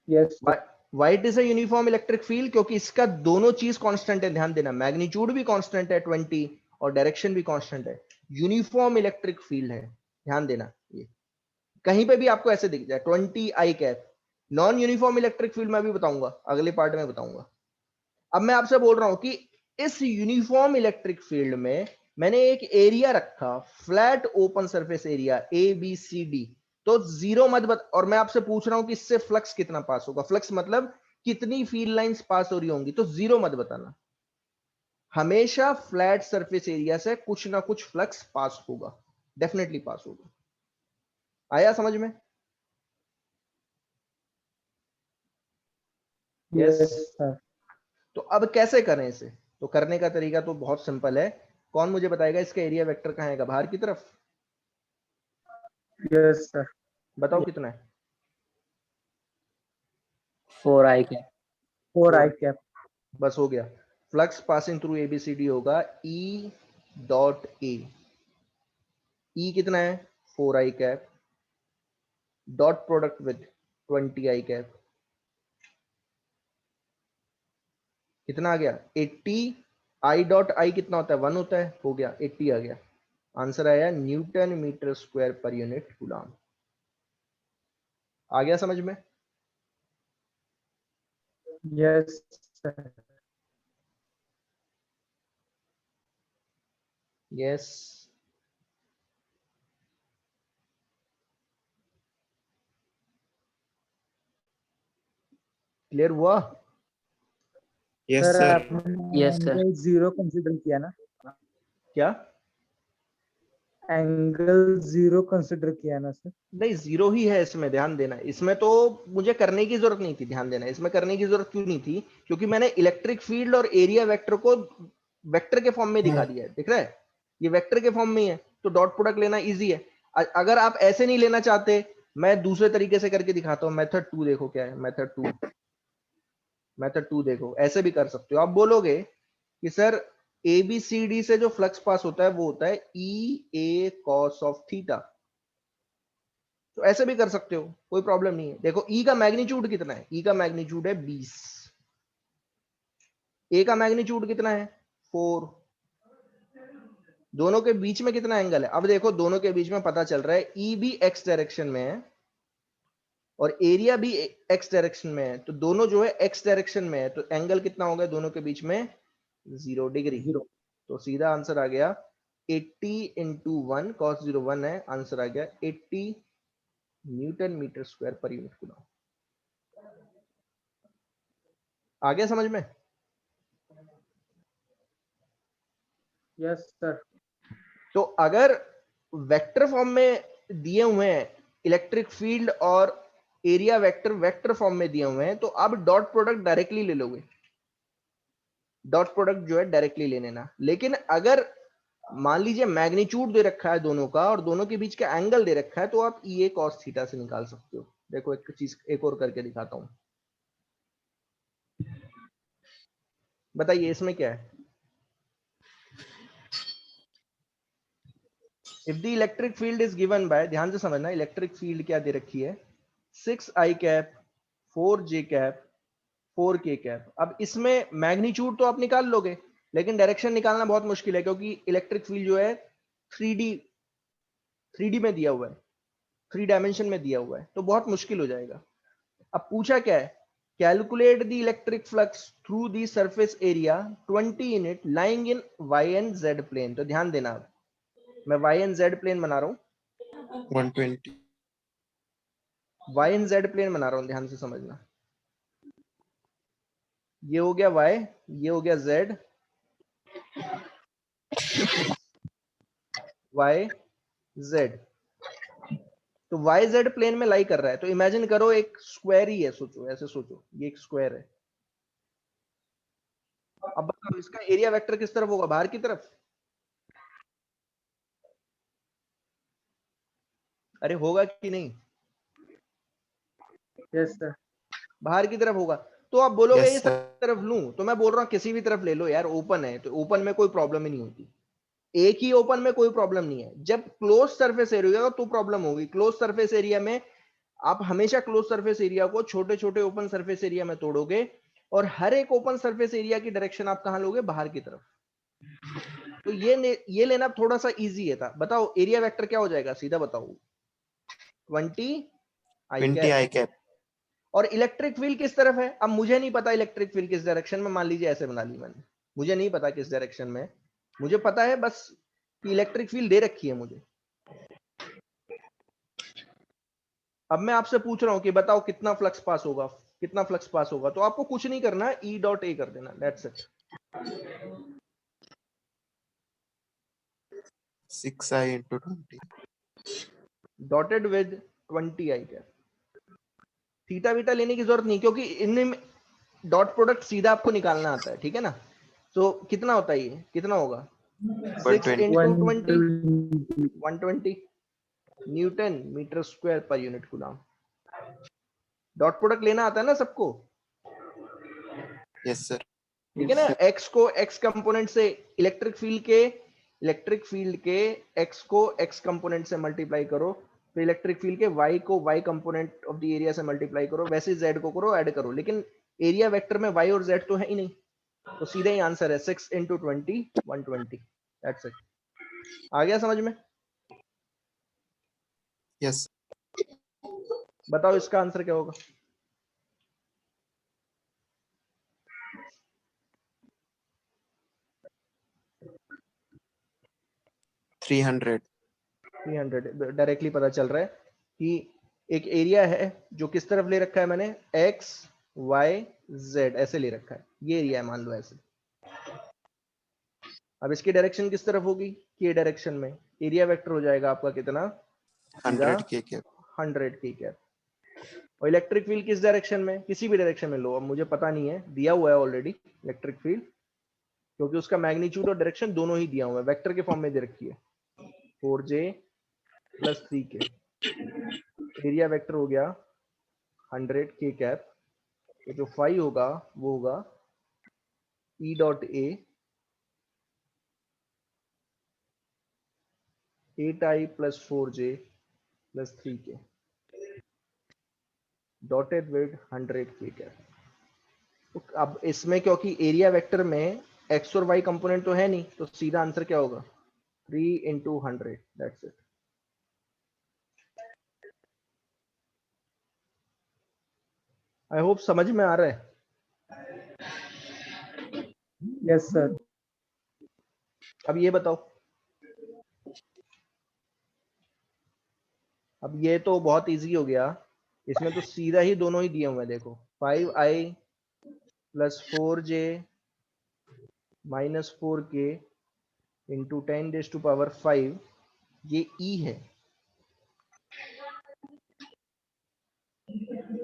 Yes, sir.
Why it is a uniform electric field क्योंकि इसका दोनों चीज कांस्टेंट है। ध्यान देना, मैग्नीट्यूड भी कांस्टेंट है 20 और डायरेक्शन भी कांस्टेंट है, यूनिफॉर्म इलेक्ट्रिक फील्ड है। ध्यान देना, ये कहीं पे भी आपको ऐसे दिख जाए 20 I cap. Non uniform electric field मैं भी बताऊंगा, अगले पार्ट में बताऊंगा। अब मैं आपसे बोल रहा हूं कि इस यूनिफॉर्म इलेक्ट्रिक फील्ड में मैंने एक एरिया रखा, flat open surface area A B C D. तो जीरो मत और मैं आपसे पूछ रहा हूं कि इससे फ्लक्स कितना पास होगा, फ्लक्स मतलब कितनी फील्ड लाइंस पास हो रही होंगी, तो जीरो मत बताना। हमेशा फ्लैट सरफेस एरिया से कुछ ना कुछ फ्लक्स पास होगा, डेफिनेटली पास होगा। आया समझ में? यस।
Yes, sir.
तो अब कैसे करें इसे? तो करने का तरीका तो बहुत सिंपल है। कौन मुझे बताएगा इसका एरिया वेक्टर कहाँ है, बाहर की तरफ?
Yes, sir.
बताओ कितना है?
4 I cap.
4 I cap.
बस हो गया। फ्लक्स पासिंग थ्रू एबीसीडी होगा ई डॉट ए। ई कितना है? 4 I cap, dot product with 20 I cap, कितना आ गया? 80। आई डॉट आई कितना होता है? 1 होता है, हो गया 80 आ गया। आंसर आया न्यूटन मीटर स्क्वायर पर यूनिट कूलम। आ गया समझ में?
Yes, sir.
यस। क्लियर हुआ?
yes
सर
sir
आपने
Yes, sir.
Angle zero consider किया ना?
क्या?
एंगल जीरो कंसिडर किया ना सर?
नहीं, जीरो ही है इसमें, ध्यान देना। इसमें तो मुझे करने की जरूरत नहीं थी, ध्यान देना, इसमें करने की जरूरत क्यों नहीं थी? क्योंकि मैंने इलेक्ट्रिक फील्ड और एरिया वेक्टर को वेक्टर के फॉर्म में दिखा दिया है, दिख रहा है? ये वेक्टर के फॉर्म में ही है, तो डॉट प्रोडक्ट लेना इजी है। अगर आप ऐसे नहीं लेना चाहते, मैं दूसरे तरीके से करके दिखाता हूँ। मेथड 2 देखो क्या है, मेथड 2। मेथड 2 देखो, ऐसे भी कर सकते हो। आप बोलोगे कि sir A B C D से जो फ्लक्स पास होता है वो होता है E A cos of theta. तो ऐसे भी कर सकते हो, कोई प्रॉब्लम नहीं है। देखो ई का मैग्नीट्यूड कितना है? ई का मैग्नीट्यूड है 20। ए का मैग्नीट्यूड कितना है? 4। दोनों के बीच में कितना एंगल है? अब देखो दोनों के बीच में पता चल रहा है ई भी एक्स डायरेक्शन में है और एरिया भी एक्स डायरेक्शन में है, तो दोनों जो है एक्स डायरेक्शन में है, तो एंगल कितना होगा दोनों के बीच में? 0 डिग्री। तो सीधा आंसर आ गया 80 इंटू 1 कॉस 0 1 है, आंसर आ गया 80 न्यूटन मीटर स्क्वायर पर यूनिट कूलम। आ गया समझ में?
Yes sir.
तो अगर वेक्टर फॉर्म में दिए हुए हैं इलेक्ट्रिक फील्ड और एरिया वेक्टर वेक्टर फॉर्म में दिए हुए हैं, तो आप डॉट प्रोडक्ट डायरेक्टली ले लोगे। डॉट प्रोडक्ट जो है डायरेक्टली ले लेना। लेकिन अगर मान लीजिए मैग्नीट्यूड दे रखा है दोनों का और दोनों के बीच का एंगल दे रखा है, तो आप ई ए कॉस थीटा से निकाल सकते हो। देखो एक चीज एक और करके दिखाता हूं, बताइए इसमें क्या है? If the electric field is given by, ध्यान से समझना, इलेक्ट्रिक फील्ड क्या दे रखी है? 6 आई कैप, 4 जे कैप, 4 के कैप। अब इसमें मैग्नीट्यूड तो आप निकाल लोगे, लेकिन डायरेक्शन निकालना बहुत मुश्किल है, क्योंकि इलेक्ट्रिक फील्ड जो है 3D में दिया हुआ है, 3 डायमेंशन में दिया हुआ है, तो बहुत मुश्किल हो जाएगा। अब पूछा क्या है calculate the electric flux through the surface area 20 unit lying in y and z plane. तो ध्यान देना, मैं y एंड z प्लेन बना रहा हूँ,
120.
y एंड z प्लेन बना रहा हूँ, ध्यान से समझना। ये हो गया y, ये हो गया z, y z। तो वाई जेड प्लेन में लाई कर रहा है। तो इमेजिन करो एक स्क्वायर ही है, सोचो, ऐसे सोचो, ये एक स्क्वायर है। अब बताओ इसका एरिया वेक्टर किस तरफ होगा, बाहर की तरफ? अरे होगा कि नहीं?
Yes, sir.
बाहर की तरफ होगा। तो आप बोलोगे
Yes,
ये
sir.
सब तरफ लूं, तो मैं बोल रहा हूं किसी भी तरफ ले लो यार, ओपन है तो ओपन में कोई प्रॉब्लम ही नहीं होती। एक ही ओपन में कोई प्रॉब्लम नहीं है। जब क्लोज सरफेस एरिया होगा तो प्रॉब्लम होगी। क्लोज सरफेस एरिया में आप हमेशा क्लोज सरफेस एरिया को छोटे छोटे ओपन सरफेस एरिया में तोड़ोगे, और हर एक ओपन सरफेस एरिया की डायरेक्शन आप कहां लोगे, बाहर की तरफ। तो ये लेना थोड़ा सा इजी है था। बताओ एरिया वेक्टर क्या हो जाएगा, सीधा बताओ। 20 आई
20
कैप।
I cap.
और इलेक्ट्रिक फील्ड किस तरफ है? अब मुझे नहीं पता इलेक्ट्रिक फील्ड किस डायरेक्शन में, मान लीजिए ऐसे बना ली मैंने, मुझे नहीं पता किस डायरेक्शन में, मुझे पता है बस कि इलेक्ट्रिक फील्ड दे रखी है मुझे। अब मैं आपसे पूछ रहा हूं कि बताओ कितना फ्लक्स पास होगा, कितना फ्लक्स पास होगा। तो आपको कुछ नहीं करना है, ई डॉट ए कर देना, that's it.
6I into 20.
Dotted with 20 I cap. Theta Vita लेने की जरूरत नहीं, क्योंकि इनमें डॉट प्रोडक्ट सीधा आपको निकालना आता है, ठीक है ना। तो कितना होता है ये, कितना होगा? 6
120.
इंटू 20,
120.
120 न्यूटन मीटर स्क्वायर पर यूनिट कूलम। डॉट प्रोडक्ट लेना आता है ना सबको,
Yes, sir.
ठीक है ना। एक्स को एक्स कंपोनेंट से, इलेक्ट्रिक फील्ड के एक्स को एक्स कंपोनेंट से मल्टीप्लाई करो, तो इलेक्ट्रिक फील्ड के वाई को Y component of the area से मल्टीप्लाई करो, वैसे जेड को करो, ऐड करो। लेकिन एरिया वेक्टर में वाई और जेड तो है ही नहीं, तो सीधा ही आंसर है 6 इंटू 20, 120। That's it. आ गया समझ में?
Yes.
बताओ इसका आंसर क्या होगा?
$300.
300 डायरेक्टली पता चल रहा है कि एक एरिया है जो किस तरफ ले रखा है मैंने, एक्स वाई जेड ऐसे ले रखा है, ये एरिया है मान लो ऐसे। अब इसकी डायरेक्शन किस तरफ होगी, के डायरेक्शन में। एरिया वेक्टर हो जाएगा आपका कितना,
100 K cap.
100 की कैप। और इलेक्ट्रिक फील्ड किस डायरेक्शन में, किसी भी डायरेक्शन में लो, अब मुझे पता नहीं है, दिया हुआ है ऑलरेडी इलेक्ट्रिक फील्ड, क्योंकि उसका मैग्नीट्यूड और डायरेक्शन दोनों ही दिया हुआ है, वेक्टर के फॉर्म में दे रखी है, 4j + 3k। एरिया वेक्टर हो गया 100 k कैप। तो जो फाई होगा वो होगा E dot A 8i + 4j + 3k dotted with 100 k cap. तो अब इसमें क्योंकि एरिया वेक्टर में एक्स और वाई कंपोनेंट तो है नहीं, तो सीधा आंसर क्या होगा, 3 into 100, that's it. I hope समझ में आ रहा है।
Yes, sir.
अब ये बताओ, अब ये तो बहुत इजी हो गया, इसमें तो सीधा ही दोनों ही दिए हुए हैं, देखो 5i + 4j - 4k इंटू 10⁵ ये ई है।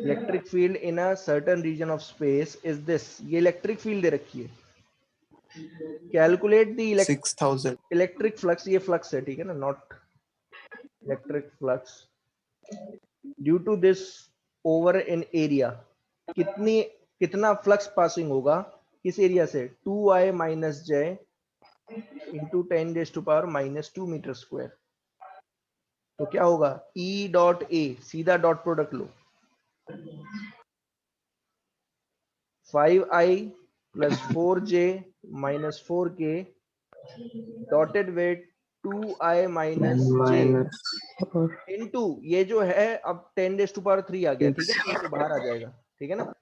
Electric field in a certain region of space is this, ये इलेक्ट्रिक फील्ड दे रखी है। Calculate the
6,000.
इलेक्ट्रिक फ्लक्स, ये फ्लक्स है, ठीक है ना, not electric flux due to this over in area. कितना फ्लक्स पासिंग होगा किस एरिया से, 2i - j into 10⁻⁻² metre square. तो क्या होगा, ई डॉट ए, सीधा dot product low, 5i + 4j - 4k dotted with 2i - j into ये जो है अब 10⁻³ आ गया, ठीक है, ये तो बाहर आ जाएगा, ठीक है ना।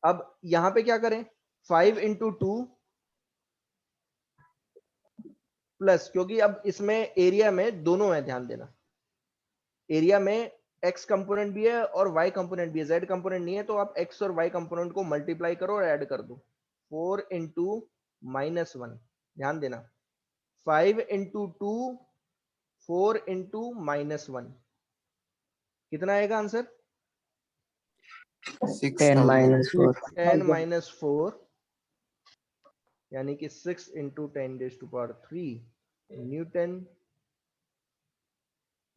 अब यहां पे क्या करें, 5 इंटू टू प्लस, क्योंकि अब इसमें एरिया में दोनों है, ध्यान देना, एरिया में x कंपोनेंट भी है और y कंपोनेंट भी है, z कंपोनेंट नहीं है, तो आप x और y कंपोनेंट को मल्टीप्लाई करो और ऐड कर दो। 4 इंटू -1, ध्यान देना, 5 इंटू टू, 4 इंटू -1, कितना आएगा आंसर?
10
6000
-4
10 माइनस 4, यानी कि 6 इंटू 10⁻³ न्यूटन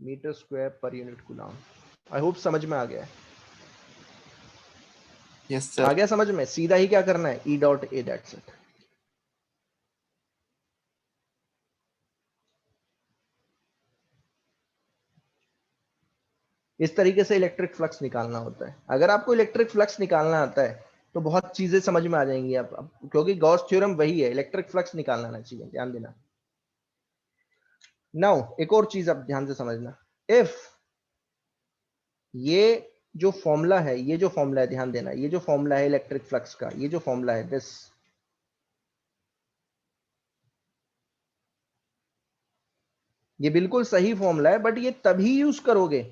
मीटर स्क्वायर पर यूनिट कूलम। आई होप समझ में आ गया है।
yes
आ
sir
गया समझ में? सीधा ही क्या करना है, E dot A, that's it. इस तरीके से इलेक्ट्रिक फ्लक्स निकालना होता है। अगर आपको इलेक्ट्रिक फ्लक्स निकालना आता है तो बहुत चीजें समझ में आ जाएंगी अब, क्योंकि गॉस थ्योरम वही है, इलेक्ट्रिक फ्लक्स निकालना आना चाहिए, ध्यान देना। नाउ एक और चीज अब ध्यान से समझना, इफ ये जो फॉर्मूला है, ये जो फॉर्मूला है, ध्यान देना, ये जो फॉर्मूला है इलेक्ट्रिक फ्लक्स का, ये जो फॉर्मूला है दिस, ये बिल्कुल सही फॉर्मूला है, बट ये तभी यूज करोगे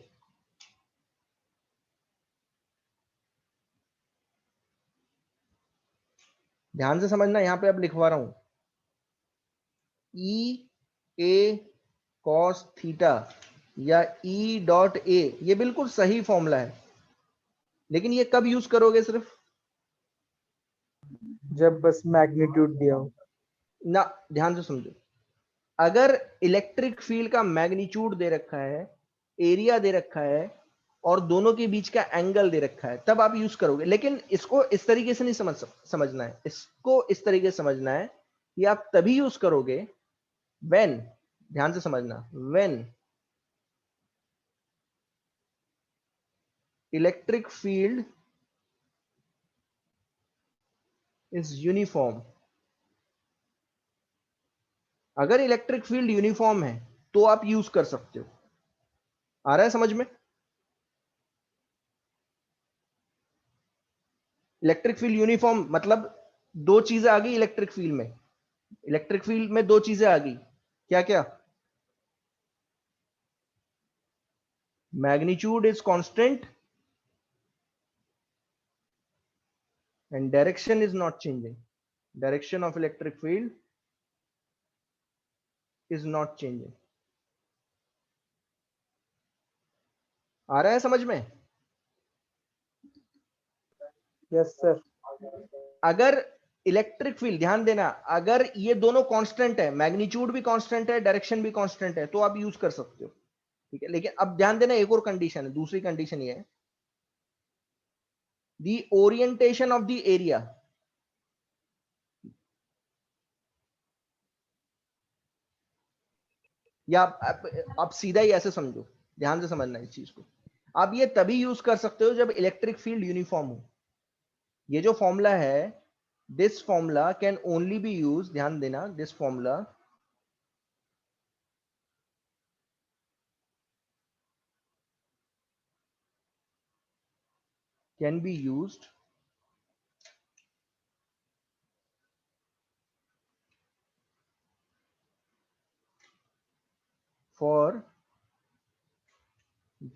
ध्यान से समझना, यहां पे अब लिखवा रहा हूं, ई ए कॉस थीटा या ई डॉट ए, ये बिल्कुल सही फॉर्मूला है, लेकिन ये कब यूज करोगे सिर्फ
जब बस मैग्नीट्यूड दिया हो।
ना, ध्यान से समझो, अगर इलेक्ट्रिक फील्ड का मैग्नीट्यूड दे रखा है, एरिया दे रखा है और दोनों के बीच का एंगल दे रखा है, तब आप यूज करोगे। लेकिन इसको इस तरीके से नहीं समझना है, इसको इस तरीके से समझना है कि आप तभी यूज करोगे व्हेन, ध्यान से समझना, when electric field is uniform. अगर इलेक्ट्रिक फील्ड यूनिफॉर्म है तो आप यूज कर सकते हो। आ रहा है समझ में? इलेक्ट्रिक फील्ड यूनिफॉर्म मतलब दो चीजें आ गई इलेक्ट्रिक फील्ड में, इलेक्ट्रिक फील्ड में दो चीजें आ गई, क्या क्या? Magnitude is constant and direction is not changing, direction of electric field is not changing. आ रहा है समझ में?
Yes sir.
अगर इलेक्ट्रिक फील्ड, ध्यान देना, अगर ये दोनों कांस्टेंट है, मैग्नीट्यूड भी कांस्टेंट है, डायरेक्शन भी कांस्टेंट है, तो आप यूज कर सकते हो, ठीक है। लेकिन अब ध्यान देना, एक और कंडीशन है, दूसरी कंडीशन ये है, the orientation of the area, या आप सीधा ही ऐसे समझो, ध्यान से समझना इस चीज को, आप ये तभी यूज कर सकते हो जब इलेक्ट्रिक फील्ड यूनिफॉर्म हो। ये जो फॉर्मूला है, this formula can only B use, ध्यान देना, this formula can be used for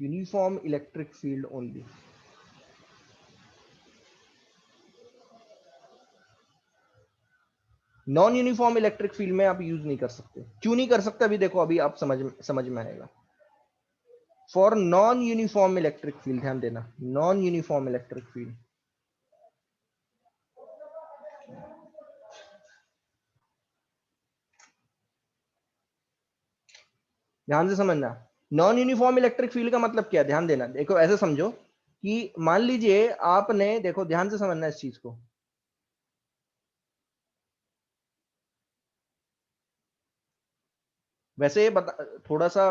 uniform electric field only. Non uniform electric field में आप यूज नहीं कर सकते। क्यों नहीं कर सकते, अभी देखो, अभी आप समझ में आएगा। For non uniform electric field, ध्यान देना, नॉन यूनिफॉर्म इलेक्ट्रिक फील्ड, ध्यान से समझना, नॉन यूनिफॉर्म इलेक्ट्रिक फील्ड का मतलब क्या है, ध्यान देना, देखो ऐसे समझो कि मान लीजिए आपने, देखो ध्यान से समझना इस चीज को, वैसे ये बता, थोड़ा सा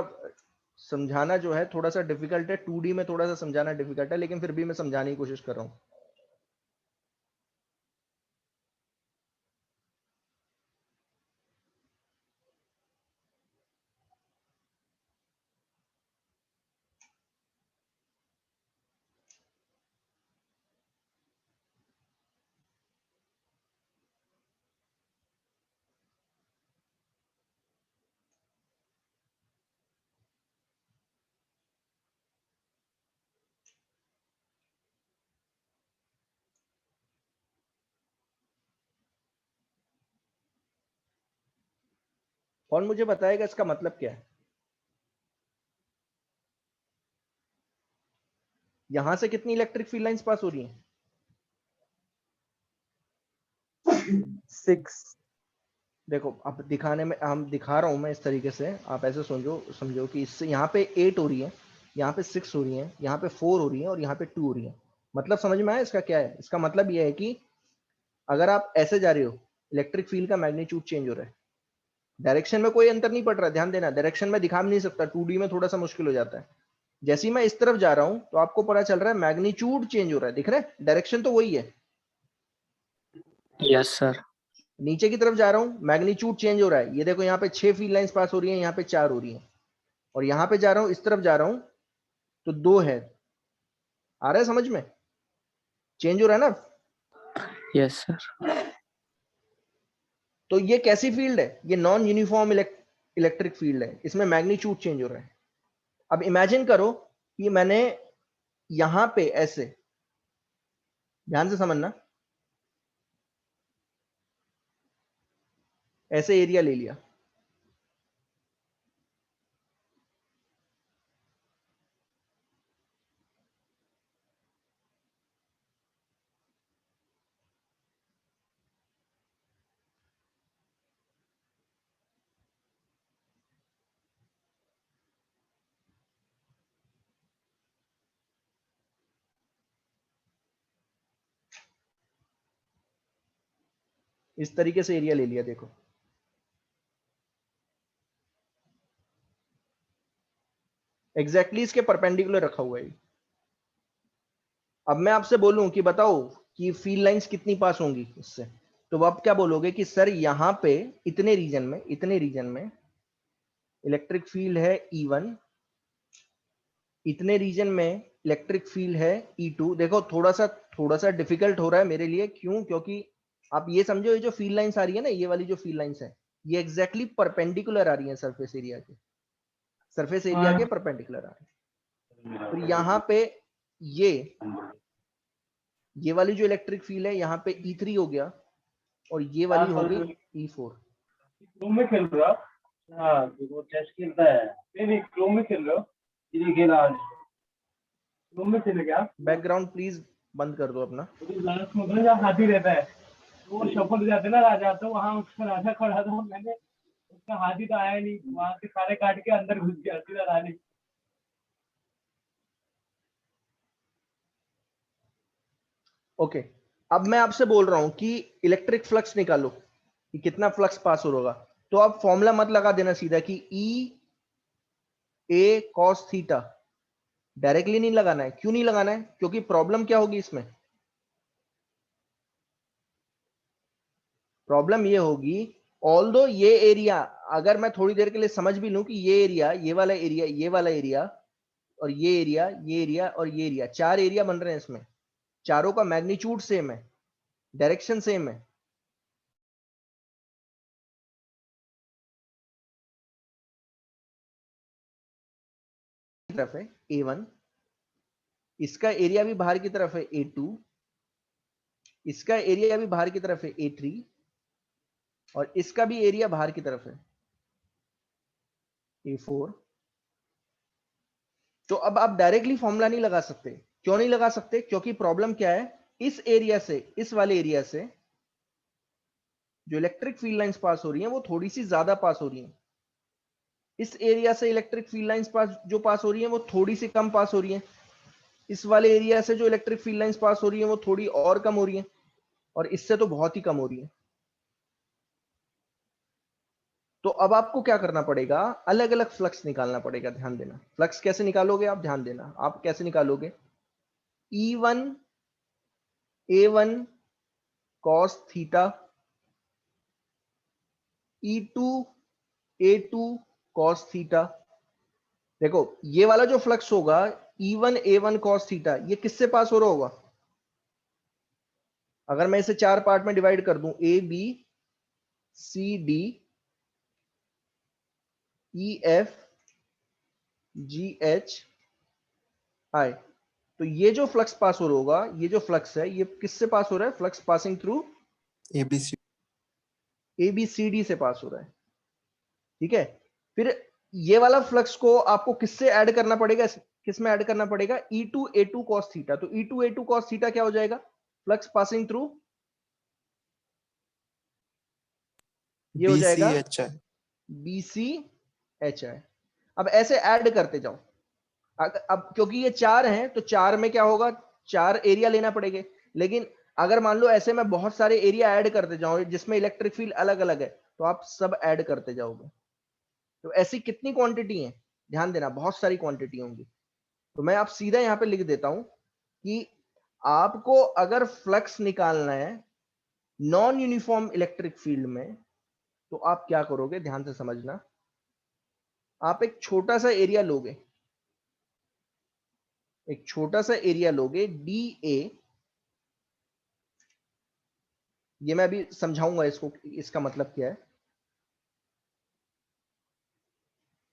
समझाना जो है थोड़ा सा डिफिकल्ट है, 2D में थोड़ा सा समझाना डिफिकल्ट है, लेकिन फिर भी मैं समझाने की कोशिश कर रहा हूं। कौन मुझे बताएगा इसका मतलब क्या है? यहां से कितनी इलेक्ट्रिक फील्ड लाइंस पास हो रही हैं?
6.
देखो अब दिखाने में हम दिखा रहा हूं मैं इस तरीके से, आप ऐसे समझो कि इससे यहाँ पे 8 हो रही है, यहाँ पे 6 हो रही है, यहाँ पे 4 हो रही है और यहाँ पे 2 हो रही है। मतलब समझ में आया इसका क्या है? इसका मतलब यह है कि अगर आप ऐसे जा रहे हो, इलेक्ट्रिक फील्ड का मैग्नीट्यूड चेंज हो रहा है। डायरेक्शन में कोई अंतर नहीं पड़ रहा है, ध्यान देना। डायरेक्शन में दिखा भी नहीं सकता, 2D में थोड़ा सा मुश्किल हो जाता है। जैसे ही मैं इस तरफ जा रहा हूं तो आपको पता चल रहा है मैग्नीट्यूड चेंज हो रहा है, दिख रहा है? डायरेक्शन तो वही है।
Yes, sir.
नीचे की तरफ जा रहा हूं, मैग्नीट्यूड चेंज हो रहा है। ये देखो यहाँ पे 6 फील्ड लाइंस पास हो रही है, यहाँ पे 4 हो रही है, और यहाँ पे जा रहा हूं, इस तरफ जा रहा हूं तो 2 है। आ रहा है समझ में? चेंज हो रहा है ना?
Yes, sir.
तो ये कैसी फील्ड है? ये नॉन यूनिफॉर्म इलेक्ट्रिक फील्ड है, इसमें मैग्नीट्यूड चेंज हो रहा है। अब इमेजिन करो कि मैंने यहां पे ऐसे, ध्यान से समझना, ऐसे एरिया ले लिया। इस तरीके से एरिया ले लिया, देखो एग्जैक्टली इसके परपेंडिकुलर रखा हुआ है। अब मैं आपसे बोलूं कि बताओ कि फील्ड लाइंस कितनी पास होंगी इससे, तो आप क्या बोलोगे कि सर यहां पे इतने रीजन में इलेक्ट्रिक फील्ड है E1, इतने रीजन में इलेक्ट्रिक फील्ड है E2। देखो थोड़ा सा डिफिकल्ट हो रहा है मेरे लिए, क्यों? क्योंकि आप ये समझो, ये जो फील्ड लाइंस आ रही है ना, ये वाली जो फील्ड लाइंस है, ये एग्जैक्टली परपेंडिकुलर आ रही है सरफेस एरिया के परपेंडिकुलर आ रही है। तो यहाँ पे ये वाली जो इलेक्ट्रिक फील्ड है यहाँ पे E3 हो गया, और ये वाली हो गई E4।
क्रोम में खेल रहा। हाँ, वो टेस्ट खेलता है। नहीं क्रोम में खेल रहा हूँ। ये खेला आज क्रोम में खेले क्या?
बैकग्राउंड प्लीज बंद कर दो अपना।
लास्ट में जहाँ हाथी रहता है, तो वो सफल जाते ना राजा, तो वहाँ उसका राजा खड़ा था, मैंने उसका हाथी तो आया नहीं, वहाँ के सारे काट के अंदर घुस गया सीधा रानी।
ओके, अब मैं आपसे बोल रहा हूं कि इलेक्ट्रिक फ्लक्स निकालो कि कितना फ्लक्स पास होगा, तो आप फॉर्मूला मत लगा देना सीधा कि E A cos theta, directly नहीं लगाना है। क्यों नहीं लगाना है? क्योंकि प्रॉब्लम क्या होगी इसमें? प्रॉब्लम ये होगी, ऑल्दो ये एरिया, अगर मैं थोड़ी देर के लिए समझ भी लूं कि ये एरिया, ये वाला एरिया और ये एरिया और ये एरिया, 4 एरिया बन रहे हैं इसमें, चारों का मैग्नीट्यूड सेम है, डायरेक्शन सेम है, तरफ है A1, इसका एरिया भी बाहर की तरफ है A2, इसका एरिया भी बाहर की तरफ है A3, और इसका भी एरिया बाहर की तरफ है A4। तो अब आप डायरेक्टली फॉर्मूला नहीं लगा सकते। क्यों नहीं लगा सकते? क्योंकि प्रॉब्लम क्या है, इस एरिया से, इस वाले एरिया से जो इलेक्ट्रिक फील्ड लाइंस पास हो रही हैं वो थोड़ी सी ज्यादा पास हो रही हैं। इस एरिया से इलेक्ट्रिक फील्ड लाइंस पास हो रही हैं वो थोड़ी सी कम पास हो रही हैं। इस वाले एरिया से जो इलेक्ट्रिक फील्ड लाइंस पास हो रही हैं वो थोड़ी और कम हो रही हैं, और इससे तो बहुत ही कम हो रही है। तो अब आपको क्या करना पड़ेगा, अलग अलग फ्लक्स निकालना पड़ेगा। ध्यान देना, फ्लक्स कैसे निकालोगे आप, ध्यान देना आप कैसे निकालोगे। E1 A1 cos theta, E2 A2 cos theta. देखो ये वाला जो फ्लक्स होगा E1 A1 cos थीटा, ये किससे पास हो रहा होगा? अगर मैं इसे 4 पार्ट में डिवाइड कर दूं, A B C D E F G H I, तो ये जो फ्लक्स पास हो रहा होगा, ये जो फ्लक्स है ये किससे पास हो रहा है? Flux passing through
ABC
ABCD से पास हो रहा है। ठीक है, फिर ये वाला फ्लक्स को आपको किससे ऐड करना पड़ेगा, किस में ऐड करना पड़ेगा, E2 A2 cos थीटा। तो E2 A2 cos थीटा क्या हो जाएगा, फ्लक्स पासिंग थ्रू, ये हो जाएगा
BCHI
BCHI। अब ऐसे ऐड करते जाओ। अब क्योंकि ये 4 हैं तो 4 में क्या होगा, 4 एरिया लेना पड़ेगा। लेकिन अगर मान लो ऐसे मैं बहुत सारे एरिया ऐड करते जाऊं जिसमें इलेक्ट्रिक फील्ड अलग अलग है, तो आप सब ऐड करते जाओगे। तो ऐसी कितनी क्वांटिटी है, ध्यान देना, बहुत सारी क्वांटिटी होंगी। तो मैं आप सीधा यहां पे लिख देता हूं कि आपको अगर फ्लक्स निकालना है नॉन यूनिफॉर्म इलेक्ट्रिक फील्ड में, तो आप क्या करोगे, ध्यान से समझना। आप एक छोटा सा एरिया लोगे, एक छोटा सा एरिया लोगे DA, ये मैं अभी समझाऊंगा इसको, इसका मतलब क्या है।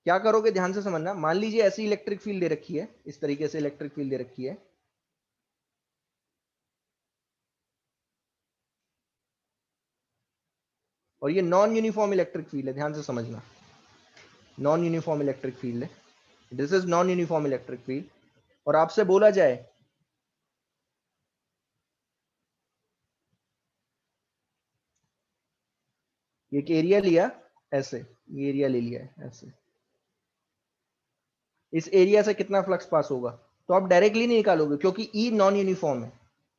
क्या करोगे, ध्यान से समझना। मान लीजिए ऐसी इलेक्ट्रिक फील्ड दे रखी है, इस तरीके से इलेक्ट्रिक फील्ड दे रखी है, और ये नॉन यूनिफॉर्म इलेक्ट्रिक फील्ड है, ध्यान से समझना, नॉन यूनिफॉर्म इलेक्ट्रिक फील्ड है, this is non uniform electric field. और आपसे बोला जाए एक एरिया लिया ऐसे, ये एरिया ले लिया है ऐसे, इस एरिया से कितना फ्लक्स पास होगा, तो आप डायरेक्टली नहीं निकालोगे क्योंकि ई नॉन यूनिफॉर्म है।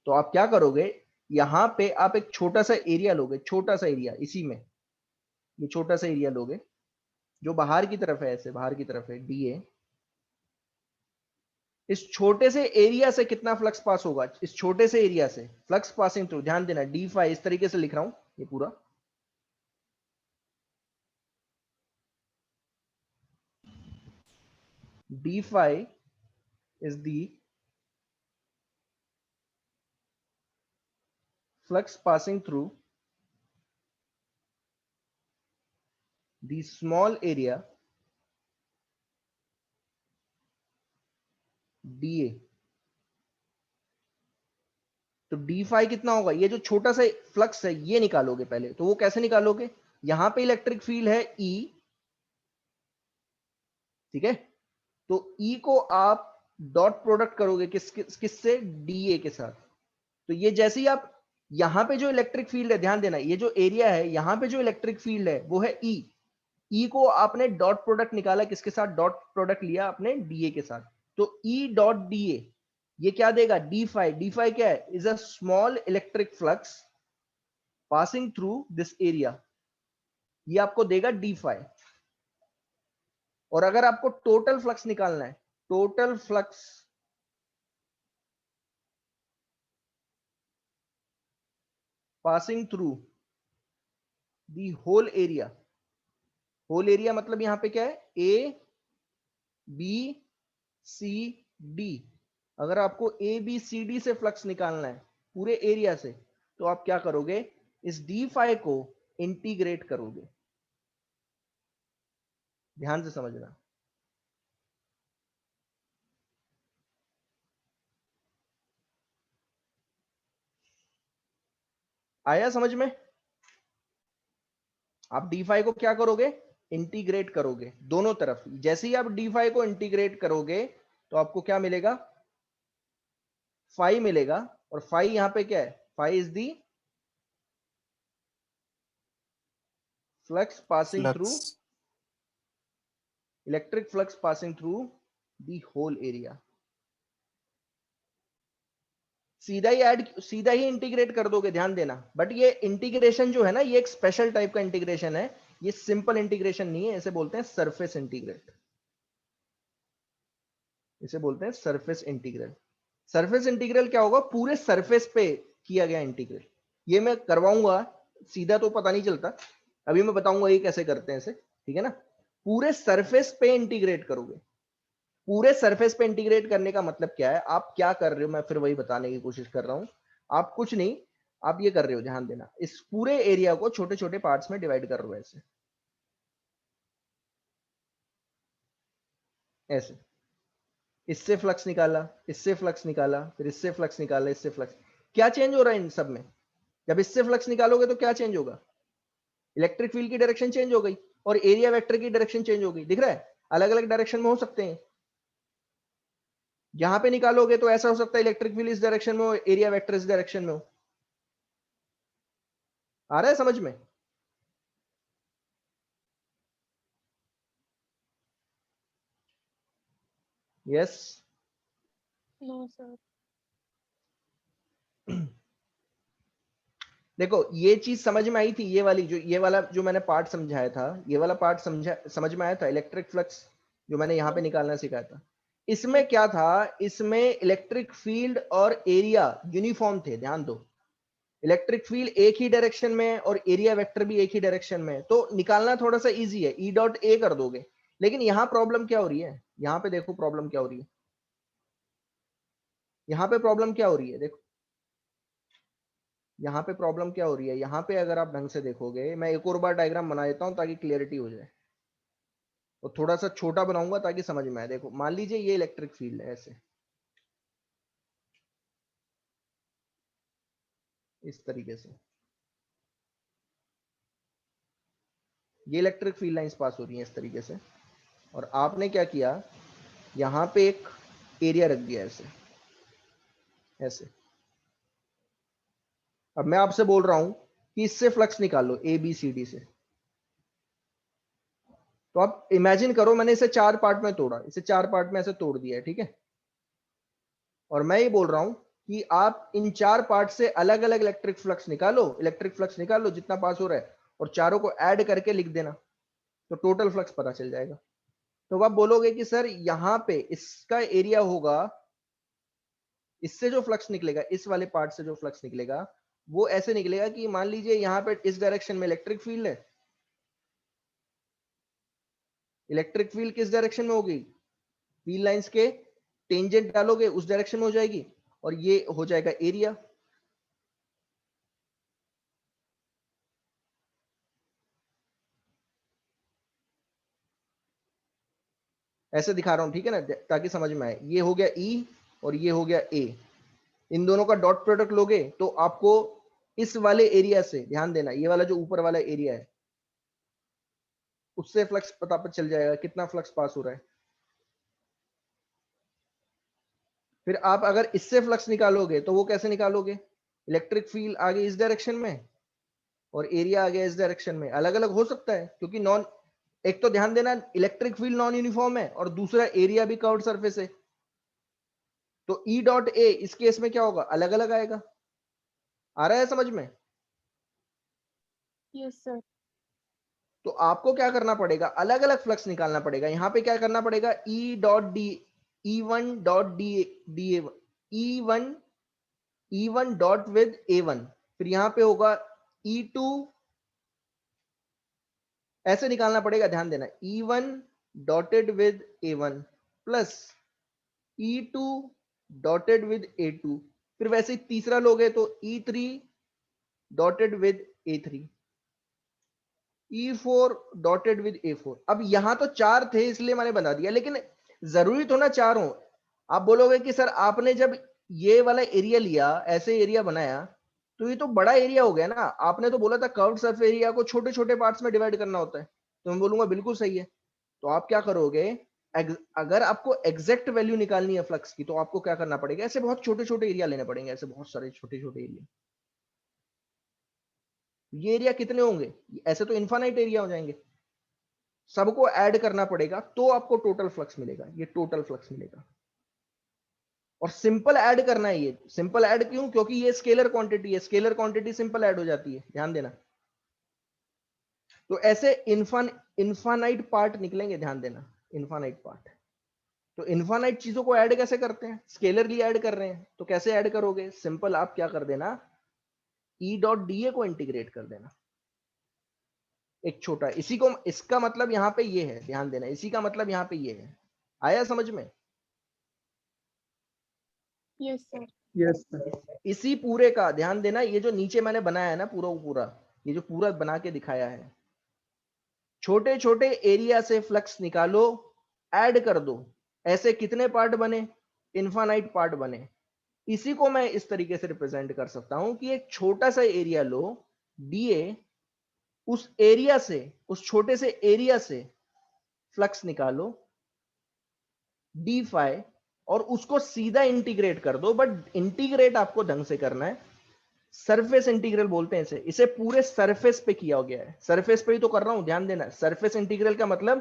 तो आप क्या करोगे, यहां पे आप एक छोटा सा एरिया लोगे, छोटा सा एरिया, इसी में ये छोटा सा एरिया लोगे जो बाहर की तरफ है, ऐसे बाहर की तरफ है DA। इस छोटे से एरिया से कितना फ्लक्स पास होगा, इस छोटे से एरिया से फ्लक्स पासिंग थ्रू, ध्यान देना D फाई, इस तरीके से लिख रहा हूं ये पूरा, D phi is the flux passing through the small area DA। तो D फाई कितना होगा, ये जो छोटा सा फ्लक्स है ये निकालोगे पहले। तो वो कैसे निकालोगे, यहां पे इलेक्ट्रिक फील्ड है E, ठीक है, तो E को आप डॉट प्रोडक्ट करोगे किससे, DA के साथ। तो ये जैसे ही आप यहां पे जो इलेक्ट्रिक फील्ड है, ध्यान देना, ये जो एरिया है यहां पे जो इलेक्ट्रिक फील्ड है वो है E को आपने डॉट प्रोडक्ट निकाला, किसके साथ, डॉट प्रोडक्ट लिया आपने DA के साथ। तो E डॉट DA ये क्या देगा, D फाई क्या है, is a small electric flux passing through this area, ये आपको देगा D फाई। और अगर आपको टोटल फ्लक्स निकालना है, total flux passing through the whole area, whole area मतलब यहां पे क्या है, ABCD। अगर आपको ABCD से फ्लक्स निकालना है पूरे एरिया से, तो आप क्या करोगे, इस D फाई को इंटीग्रेट करोगे, ध्यान से समझना। आया समझ में, आप D फाई को क्या करोगे, इंटीग्रेट करोगे दोनों तरफ। जैसे ही आप D फाई को इंटीग्रेट करोगे तो आपको क्या मिलेगा, फाई मिलेगा। और फाई यहां पे क्या है, phi is the flux passing through,
flux
electric flux passing through the whole area. सीधा ही इंटीग्रेट कर दोगे, ध्यान देना। बट ये इंटीग्रेशन जो है ना, ये एक स्पेशल टाइप का इंटीग्रेशन है, ये सिंपल इंटीग्रेशन नहीं है, इसे बोलते हैं सरफेस इंटीग्रेट, इसे बोलते हैं सरफेस इंटीग्रल। सरफेस इंटीग्रल क्या होगा, पूरे सरफेस पे किया गया इंटीग्रल। ये मैं करवाऊंगा, सीधा तो पता नहीं चलता, अभी मैं बताऊंगा ये कैसे करते हैं इसे, ठीक है ना। पूरे सरफेस पे इंटीग्रेट करोगे, पूरे सरफेस पे इंटीग्रेट करने का मतलब क्या है, आप क्या कर रहे हो, मैं फिर वही बताने की कोशिश कर रहा हूं। आप कुछ नहीं, आप ये कर रहे हो, ध्यान देना, इस पूरे एरिया को छोटे छोटे पार्ट्स में डिवाइड कर रहे हो, ऐसे ऐसे। इससे फ्लक्स निकाला, इससे फ्लक्स निकाला, फिर इससे फ्लक्स निकाला, इससे फ्लक्स। क्या चेंज हो रहा है इन सब में, जब इससे फ्लक्स निकालोगे तो क्या चेंज होगा, इलेक्ट्रिक फील्ड की डायरेक्शन चेंज हो गई। और एरिया वेक्टर की डायरेक्शन चेंज हो गई, दिख रहा है? अलग अलग डायरेक्शन में हो सकते हैं। यहां पे निकालोगे तो ऐसा हो सकता है इलेक्ट्रिक फील्ड इस डायरेक्शन में हो, एरिया वेक्टर इस डायरेक्शन में हो। आ रहा है समझ में? यस।
No sir.
देखो ये चीज समझ में आई थी, ये वाली जो ये वाला जो मैंने पार्ट समझाया था, ये वाला पार्ट समझ में आया था, इलेक्ट्रिक फ्लक्स जो मैंने यहाँ पे निकालना सिखाया था। इसमें क्या था, इसमें इलेक्ट्रिक फील्ड और एरिया यूनिफॉर्म थे, ध्यान दो। इलेक्ट्रिक फील्ड एक ही डायरेक्शन में और एरिया वेक्टर भी एक ही डायरेक्शन में, तो निकालना थोड़ा सा इजी है, ई डॉट ए कर दोगे। लेकिन यहाँ प्रॉब्लम क्या हो रही है, यहाँ पे देखो प्रॉब्लम क्या हो रही है, यहाँ पे प्रॉब्लम क्या हो रही है, देखो यहाँ पे प्रॉब्लम क्या हो रही है। यहाँ पे अगर आप ढंग से देखोगे, मैं एक और बार डायग्राम बना देता हूँ ताकि क्लियरिटी हो जाए, और थोड़ा सा छोटा बनाऊंगा ताकि समझ में आए। देखो मान लीजिए ये इलेक्ट्रिक फील्ड है, ऐसे इस तरीके से ये इलेक्ट्रिक फील्ड लाइंस पास हो रही हैं इस तरीके से, और आपने क्या किया, यहाँ पे एक एरिया रख दिया ऐसे ऐसे। अब मैं आपसे बोल रहा हूं कि इससे फ्लक्स निकालो ए बी सी डी से, तो आप इमेजिन करो मैंने इसे 4 पार्ट में तोड़ा, इसे 4 पार्ट में ऐसे तोड़ दिया है, ठीक है। और मैं ये बोल रहा हूं कि आप इन 4 पार्ट से अलग अलग इलेक्ट्रिक फ्लक्स निकालो जितना पास हो रहा है, और चारों को ऐड करके लिख देना, तो टोटल फ्लक्स पता चल जाएगा। तो आप बोलोगे कि सर यहाँ पे इसका एरिया होगा, इससे जो फ्लक्स निकलेगा, इस वाले पार्ट से जो फ्लक्स निकलेगा वो ऐसे निकलेगा कि मान लीजिए यहाँ पे इस डायरेक्शन में इलेक्ट्रिक फील्ड है, इलेक्ट्रिक फील्ड किस डायरेक्शन में होगी, फील्ड लाइंस के टेंजेंट डालोगे उस डायरेक्शन में हो जाएगी, और ये हो जाएगा एरिया। ऐसे दिखा रहा हूं, ठीक है ना, ताकि समझ में आए। ये हो गया ई और ये हो गया ए, इन दोनों का डॉट प्रोडक्ट लोगे तो आपको इस वाले एरिया से, ध्यान देना ये वाला जो ऊपर वाला एरिया है उससे फ्लक्स पता चल जाएगा कितना फ्लक्स पास हो रहा है। फिर आप अगर इससे फ्लक्स निकालोगे तो वो कैसे निकालोगे, इलेक्ट्रिक फील्ड आगे इस डायरेक्शन में और एरिया आगे इस डायरेक्शन में, अलग अलग हो सकता है क्योंकि नॉन, एक तो ध्यान देना इलेक्ट्रिक फील्ड नॉन यूनिफॉर्म है और दूसरा एरिया भी कर्व्ड सरफेस है, तो ई डॉट ए इस केस में क्या होगा, अलग अलग आएगा। आ रहा है समझ में?
Yes sir.
तो आपको क्या करना पड़ेगा, अलग अलग फ्लक्स निकालना पड़ेगा। यहां पे क्या करना पड़ेगा, ई dot D, E one dot D D E one dot with A one, फिर यहां पे होगा ई टू, ऐसे निकालना पड़ेगा, ध्यान देना, E one dotted with A one plus E two dotted with A two, फिर वैसे ही तीसरा लोगे तो E three dotted with A three, E4 dotted with A4। अब यहां तो 4 थे इसलिए मैंने बना दिया, लेकिन जरूरी तो ना 4 हो। आप बोलोगे कि सर आपने जब ये वाला एरिया लिया, ऐसे एरिया बनाया, तो ये तो बड़ा एरिया हो गया ना, आपने तो बोला था कर्व्ड सरफेस एरिया को छोटे छोटे पार्ट्स में डिवाइड करना होता है। तो मैं बोलूंगा बिल्कुल सही है। तो आप क्या करोगे, अगर आपको एग्जैक्ट वैल्यू निकालनी है फ्लक्स की, तो आपको क्या करना पड़ेगा, ऐसे बहुत छोटे छोटे एरिया लेने पड़ेंगे, ऐसे बहुत सारे छोटे छोटे एरिया। ये एरिया कितने होंगे, ऐसे तो इनफाइनाइट एरिया हो जाएंगे, सबको ऐड करना पड़ेगा तो आपको टोटल फ्लक्स मिलेगा, ये टोटल फ्लक्स मिलेगा। और सिंपल ऐड करना है, ये सिंपल ऐड क्यों, क्योंकि ये स्केलर क्वांटिटी है, स्केलर क्वांटिटी सिंपल ऐड हो जाती है, ध्यान देना। तो ऐसे इनफाइनाइट पार्ट निकलेंगे, ध्यान देना, इनफाइनाइट पार्ट। तो इनफाइनाइट चीजों को ऐड कैसे करते हैं, स्केलरली ऐड कर रहे हैं, तो कैसे ऐड करोगे, सिंपल आप क्या कर देना, ई डॉट डी ए को इंटीग्रेट कर देना, एक छोटा, इसी को, इसका मतलब यहां पे ये है, ध्यान देना, इसी का मतलब यहां पे ये है। आया समझ में?
Yes sir.
Yes, sir.
इसी पूरे का ध्यान देना, ये जो नीचे मैंने बनाया है ना पूरा पूरा, ये जो पूरा बना के दिखाया है, छोटे छोटे एरिया से फ्लक्स निकालो, ऐड कर दो, ऐसे कितने पार्ट बने, इनफाइनाइट पार्ट बने। इसी को मैं इस तरीके से रिप्रेजेंट कर सकता हूं कि एक छोटा सा एरिया लो, डीए, उस एरिया से, उस छोटे से एरिया से फ्लक्स निकालो डी फाई, और उसको सीधा इंटीग्रेट कर दो, बट इंटीग्रेट आपको ढंग से करना है। सरफेस इंटीग्रल बोलते हैं इसे, इसे पूरे सरफेस पे किया गया है। सरफेस पे ही तो कर रहा हूं, ध्यान देना। सरफेस इंटीग्रल का मतलब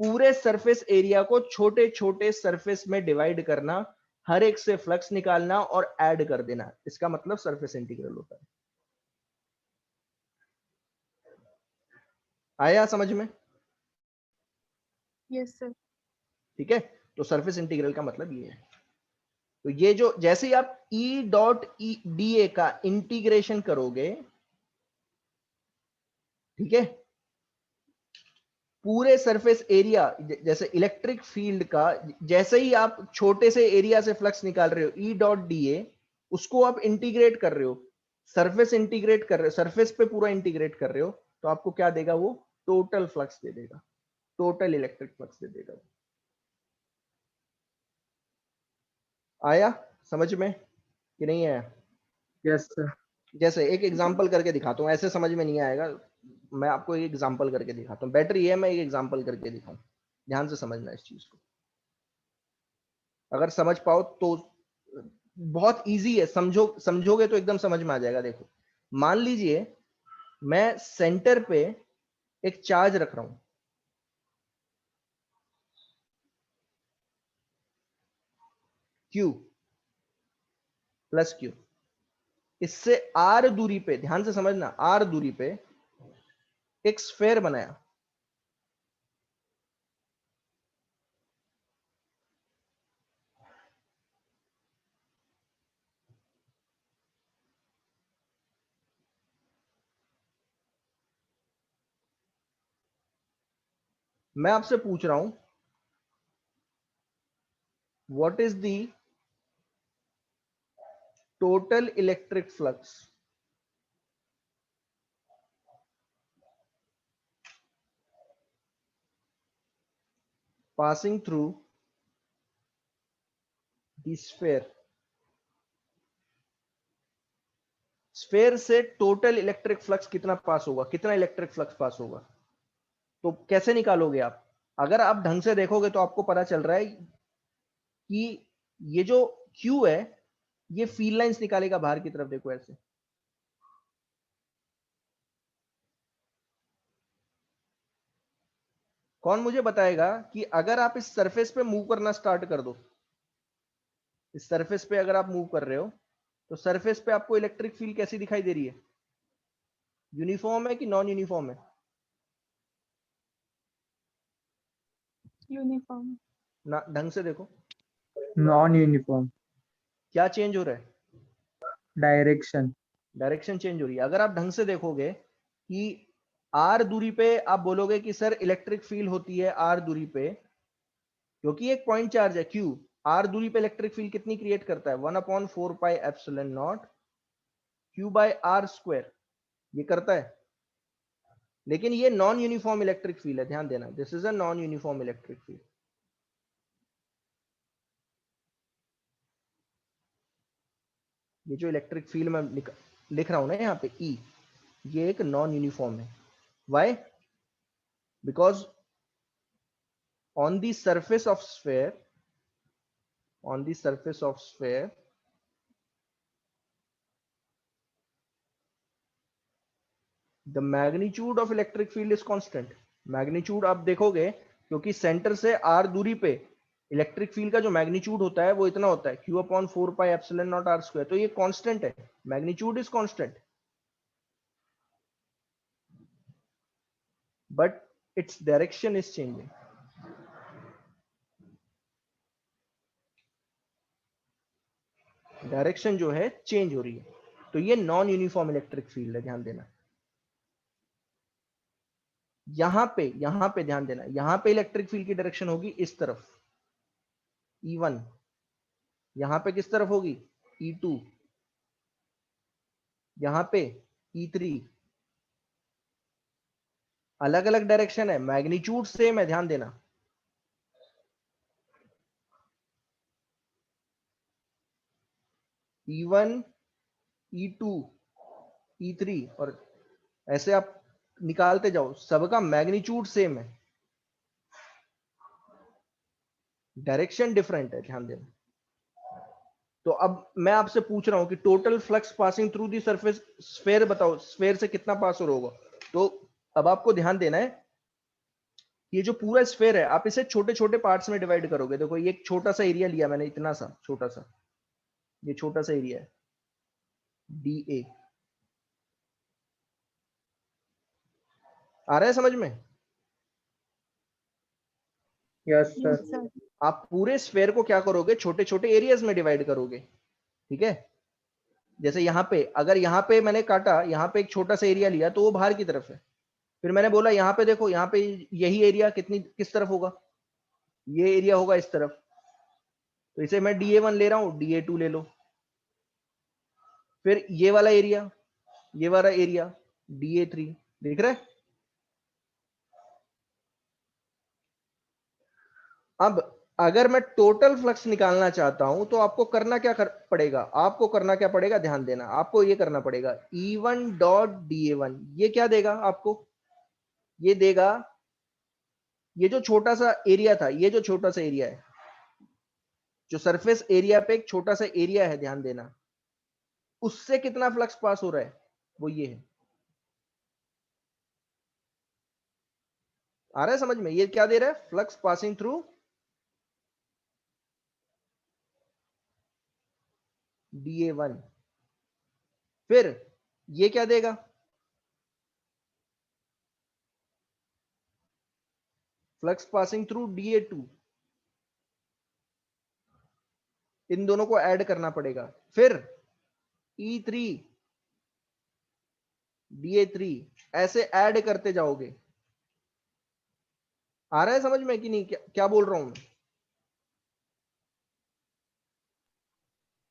पूरे सरफेस एरिया को छोटे छोटे सरफेस में डिवाइड करना, हर एक से फ्लक्स निकालना और ऐड कर देना, इसका मतलब सरफेस इंटीग्रल होता है। आया समझ में?
Yes, sir.
ठीक है, तो सरफेस इंटीग्रल का मतलब ये है। तो ये जो जैसे ही आप E dot E D A का इंटीग्रेशन करोगे, ठीक है, पूरे सरफेस एरिया, जैसे इलेक्ट्रिक फील्ड का, जैसे ही आप छोटे से एरिया से फ्लक्स निकाल रहे हो ई डॉट डी ए, उसको आप इंटीग्रेट कर रहे हो, सरफेस इंटीग्रेट कर रहे हो, सरफेस पे पूरा इंटीग्रेट कर रहे हो, तो आपको क्या देगा? वो टोटल फ्लक्स दे देगा, टोटल इलेक्ट्रिक फ्लक्स दे देगा। आया समझ में कि नहीं आया?
Yes, sir.
जैसे एक एग्जांपल करके दिखाता हूँ, ऐसे समझ में नहीं आएगा, मैं आपको एक एग्जांपल करके दिखाता हूँ। बेटर ये है मैं एक एग्जांपल करके दिखाऊं, ध्यान से समझना इस चीज को। अगर समझ पाओ तो बहुत इजी है, समझोगे तो एकदम समझ में आ जाएगा। देखो, मान लीजिए मैं सेंटर पे एक चार्ज रख रहा हूं, Q प्लस Q, इससे R दूरी पे, ध्यान से समझना, R दूरी पे एक स्फेयर बनाया। मैं आपसे पूछ रहा हूं what is the total electric flux passing through the sphere। Sphere से टोटल इलेक्ट्रिक फ्लक्स कितना पास होगा, कितना इलेक्ट्रिक फ्लक्स पास होगा? तो कैसे निकालोगे आप? अगर आप ढंग से देखोगे तो आपको पता चल रहा है कि ये जो Q है, ये फील्ड लाइंस निकालेगा बाहर की तरफ। देखो ऐसे, कौन मुझे बताएगा कि अगर आप इस सरफेस पे मूव करना स्टार्ट कर दो, इस सरफेस पे अगर आप मूव कर रहे हो, तो सरफेस पे आपको इलेक्ट्रिक फील्ड कैसी दिखाई दे रही है? यूनिफॉर्म है कि नॉन यूनिफॉर्म है?
Uniform.
ना, ढंग से देखो,
Non-uniform.
क्या चेंज हो रहा है?
Direction.
डायरेक्शन चेंज हो रही है। अगर आप ढंग से देखोगे कि आर दूरी पे आप बोलोगे कि सर इलेक्ट्रिक फील्ड होती है आर दूरी पे, क्योंकि एक पॉइंट चार्ज है क्यू, आर दूरी पे इलेक्ट्रिक फील्ड कितनी क्रिएट करता है? 1/4πε0 क्यू बाय आर स्क्वायर, ये करता है। लेकिन ये नॉन यूनिफॉर्म इलेक्ट्रिक फील्ड है, ध्यान देना, this is a non uniform electric field. ये जो इलेक्ट्रिक फील्ड मैं लिख रहा हूं ना यहाँ पे ई, ये एक नॉन यूनिफॉर्म है। Why? Because on the surface of sphere, on the surface of sphere, the magnitude of electric field is constant। Magnitude आप देखोगे, क्योंकि सेंटर से आर दूरी पे इलेक्ट्रिक फील्ड का जो मैग्नीट्यूड होता है वो इतना होता है, Q/4πε0r², तो ये कांस्टेंट है, magnitude is constant, but its direction is changing. Direction जो है चेंज हो रही है, तो ये नॉन यूनिफॉर्म इलेक्ट्रिक फील्ड है, ध्यान देना। यहां पे ध्यान देना, यहां पे इलेक्ट्रिक फील्ड की डायरेक्शन होगी इस तरफ E1, यहां पे किस तरफ होगी E2, यहां पे E3। अलग अलग डायरेक्शन है, मैग्नीट्यूड सेम है, ध्यान देना। E1, E2, E3, और ऐसे आप निकालते जाओ, सबका मैग्नीट्यूड सेम है, डायरेक्शन डिफरेंट है, ध्यान देना। तो अब मैं आपसे पूछ रहा हूं कि total flux passing through the surface sphere बताओ, स्फेयर से कितना पास हो रहा होगा। तो अब आपको ध्यान देना है, ये जो पूरा स्फेयर है आप इसे छोटे छोटे पार्ट्स में डिवाइड करोगे। देखो ये एक छोटा सा एरिया लिया मैंने, इतना सा छोटा सा, ये छोटा सा एरिया है डी ए, आ रहा है समझ में।
Yes, sir.
Yes, sir.
आप पूरे स्फेयर को क्या करोगे, छोटे छोटे एरियाज में डिवाइड करोगे, ठीक है। जैसे यहाँ पे, अगर यहाँ पे मैंने काटा, यहाँ पे एक छोटा सा एरिया लिया तो वो बाहर की तरफ है, फिर मैंने बोला यहाँ पे देखो, यहाँ पे यही एरिया किस तरफ होगा, ये एरिया होगा इस तरफ, तो इसे मैं DA1 ले रहा हूं, DA2 ले लो। फिर ये वाला एरिया DA3, देख रहे। अब अगर मैं टोटल फ्लक्स निकालना चाहता हूं तो आपको करना क्या पड़ेगा, आपको करना क्या पड़ेगा, ध्यान देना, आपको ये करना पड़ेगा E1 डॉट DA1, ये क्या देगा आपको, ये देगा, ये जो छोटा सा एरिया था, ये जो छोटा सा एरिया है, जो सरफेस एरिया पे एक छोटा सा एरिया है, ध्यान देना, उससे कितना फ्लक्स पास हो रहा है, वो ये है। आ रहा है समझ में, ये क्या दे रहा है, फ्लक्स पासिंग थ्रू DA1। फिर ये क्या देगा, फ्लक्स पासिंग थ्रू DA2। इन दोनों को ऐड करना पड़ेगा, फिर E3 DA3, ऐसे ऐड करते जाओगे। आ रहा है समझ में कि नहीं, क्या बोल रहा हूं मैं।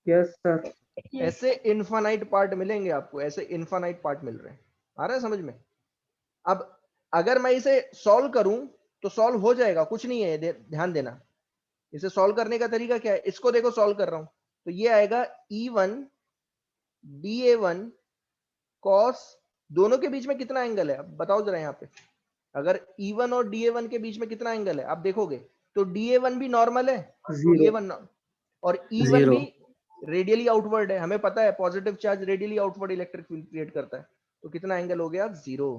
Yes, sir.
Yes.
ऐसे इनफाइनाइट पार्ट मिलेंगे आपको, ऐसे इनफाइनाइट पार्ट मिल रहे हैं। आ रहा है समझ में। अब अगर मैं इसे सॉल्व करूं तो सॉल्व हो जाएगा, कुछ नहीं है, ध्यान देना। इसे सॉल्व करने का तरीका क्या है, इसको देखो सॉल्व कर रहा हूं, तो ये आएगा E1 DA1 cos, दोनों के बीच में कितना एंगल है, अब बताओ जरा यहाँ पे। अगर E1 और DA1 के बीच में कितना एंगल है आप देखोगे, तो DA1 भी नॉर्मल है, तो
Zero.
DA1 और E1
Zero.
भी रेडियली आउटवर्ड है, हमें पता है positive charge radially outward electric field create करता है। तो कितना एंगल हो गया, 0,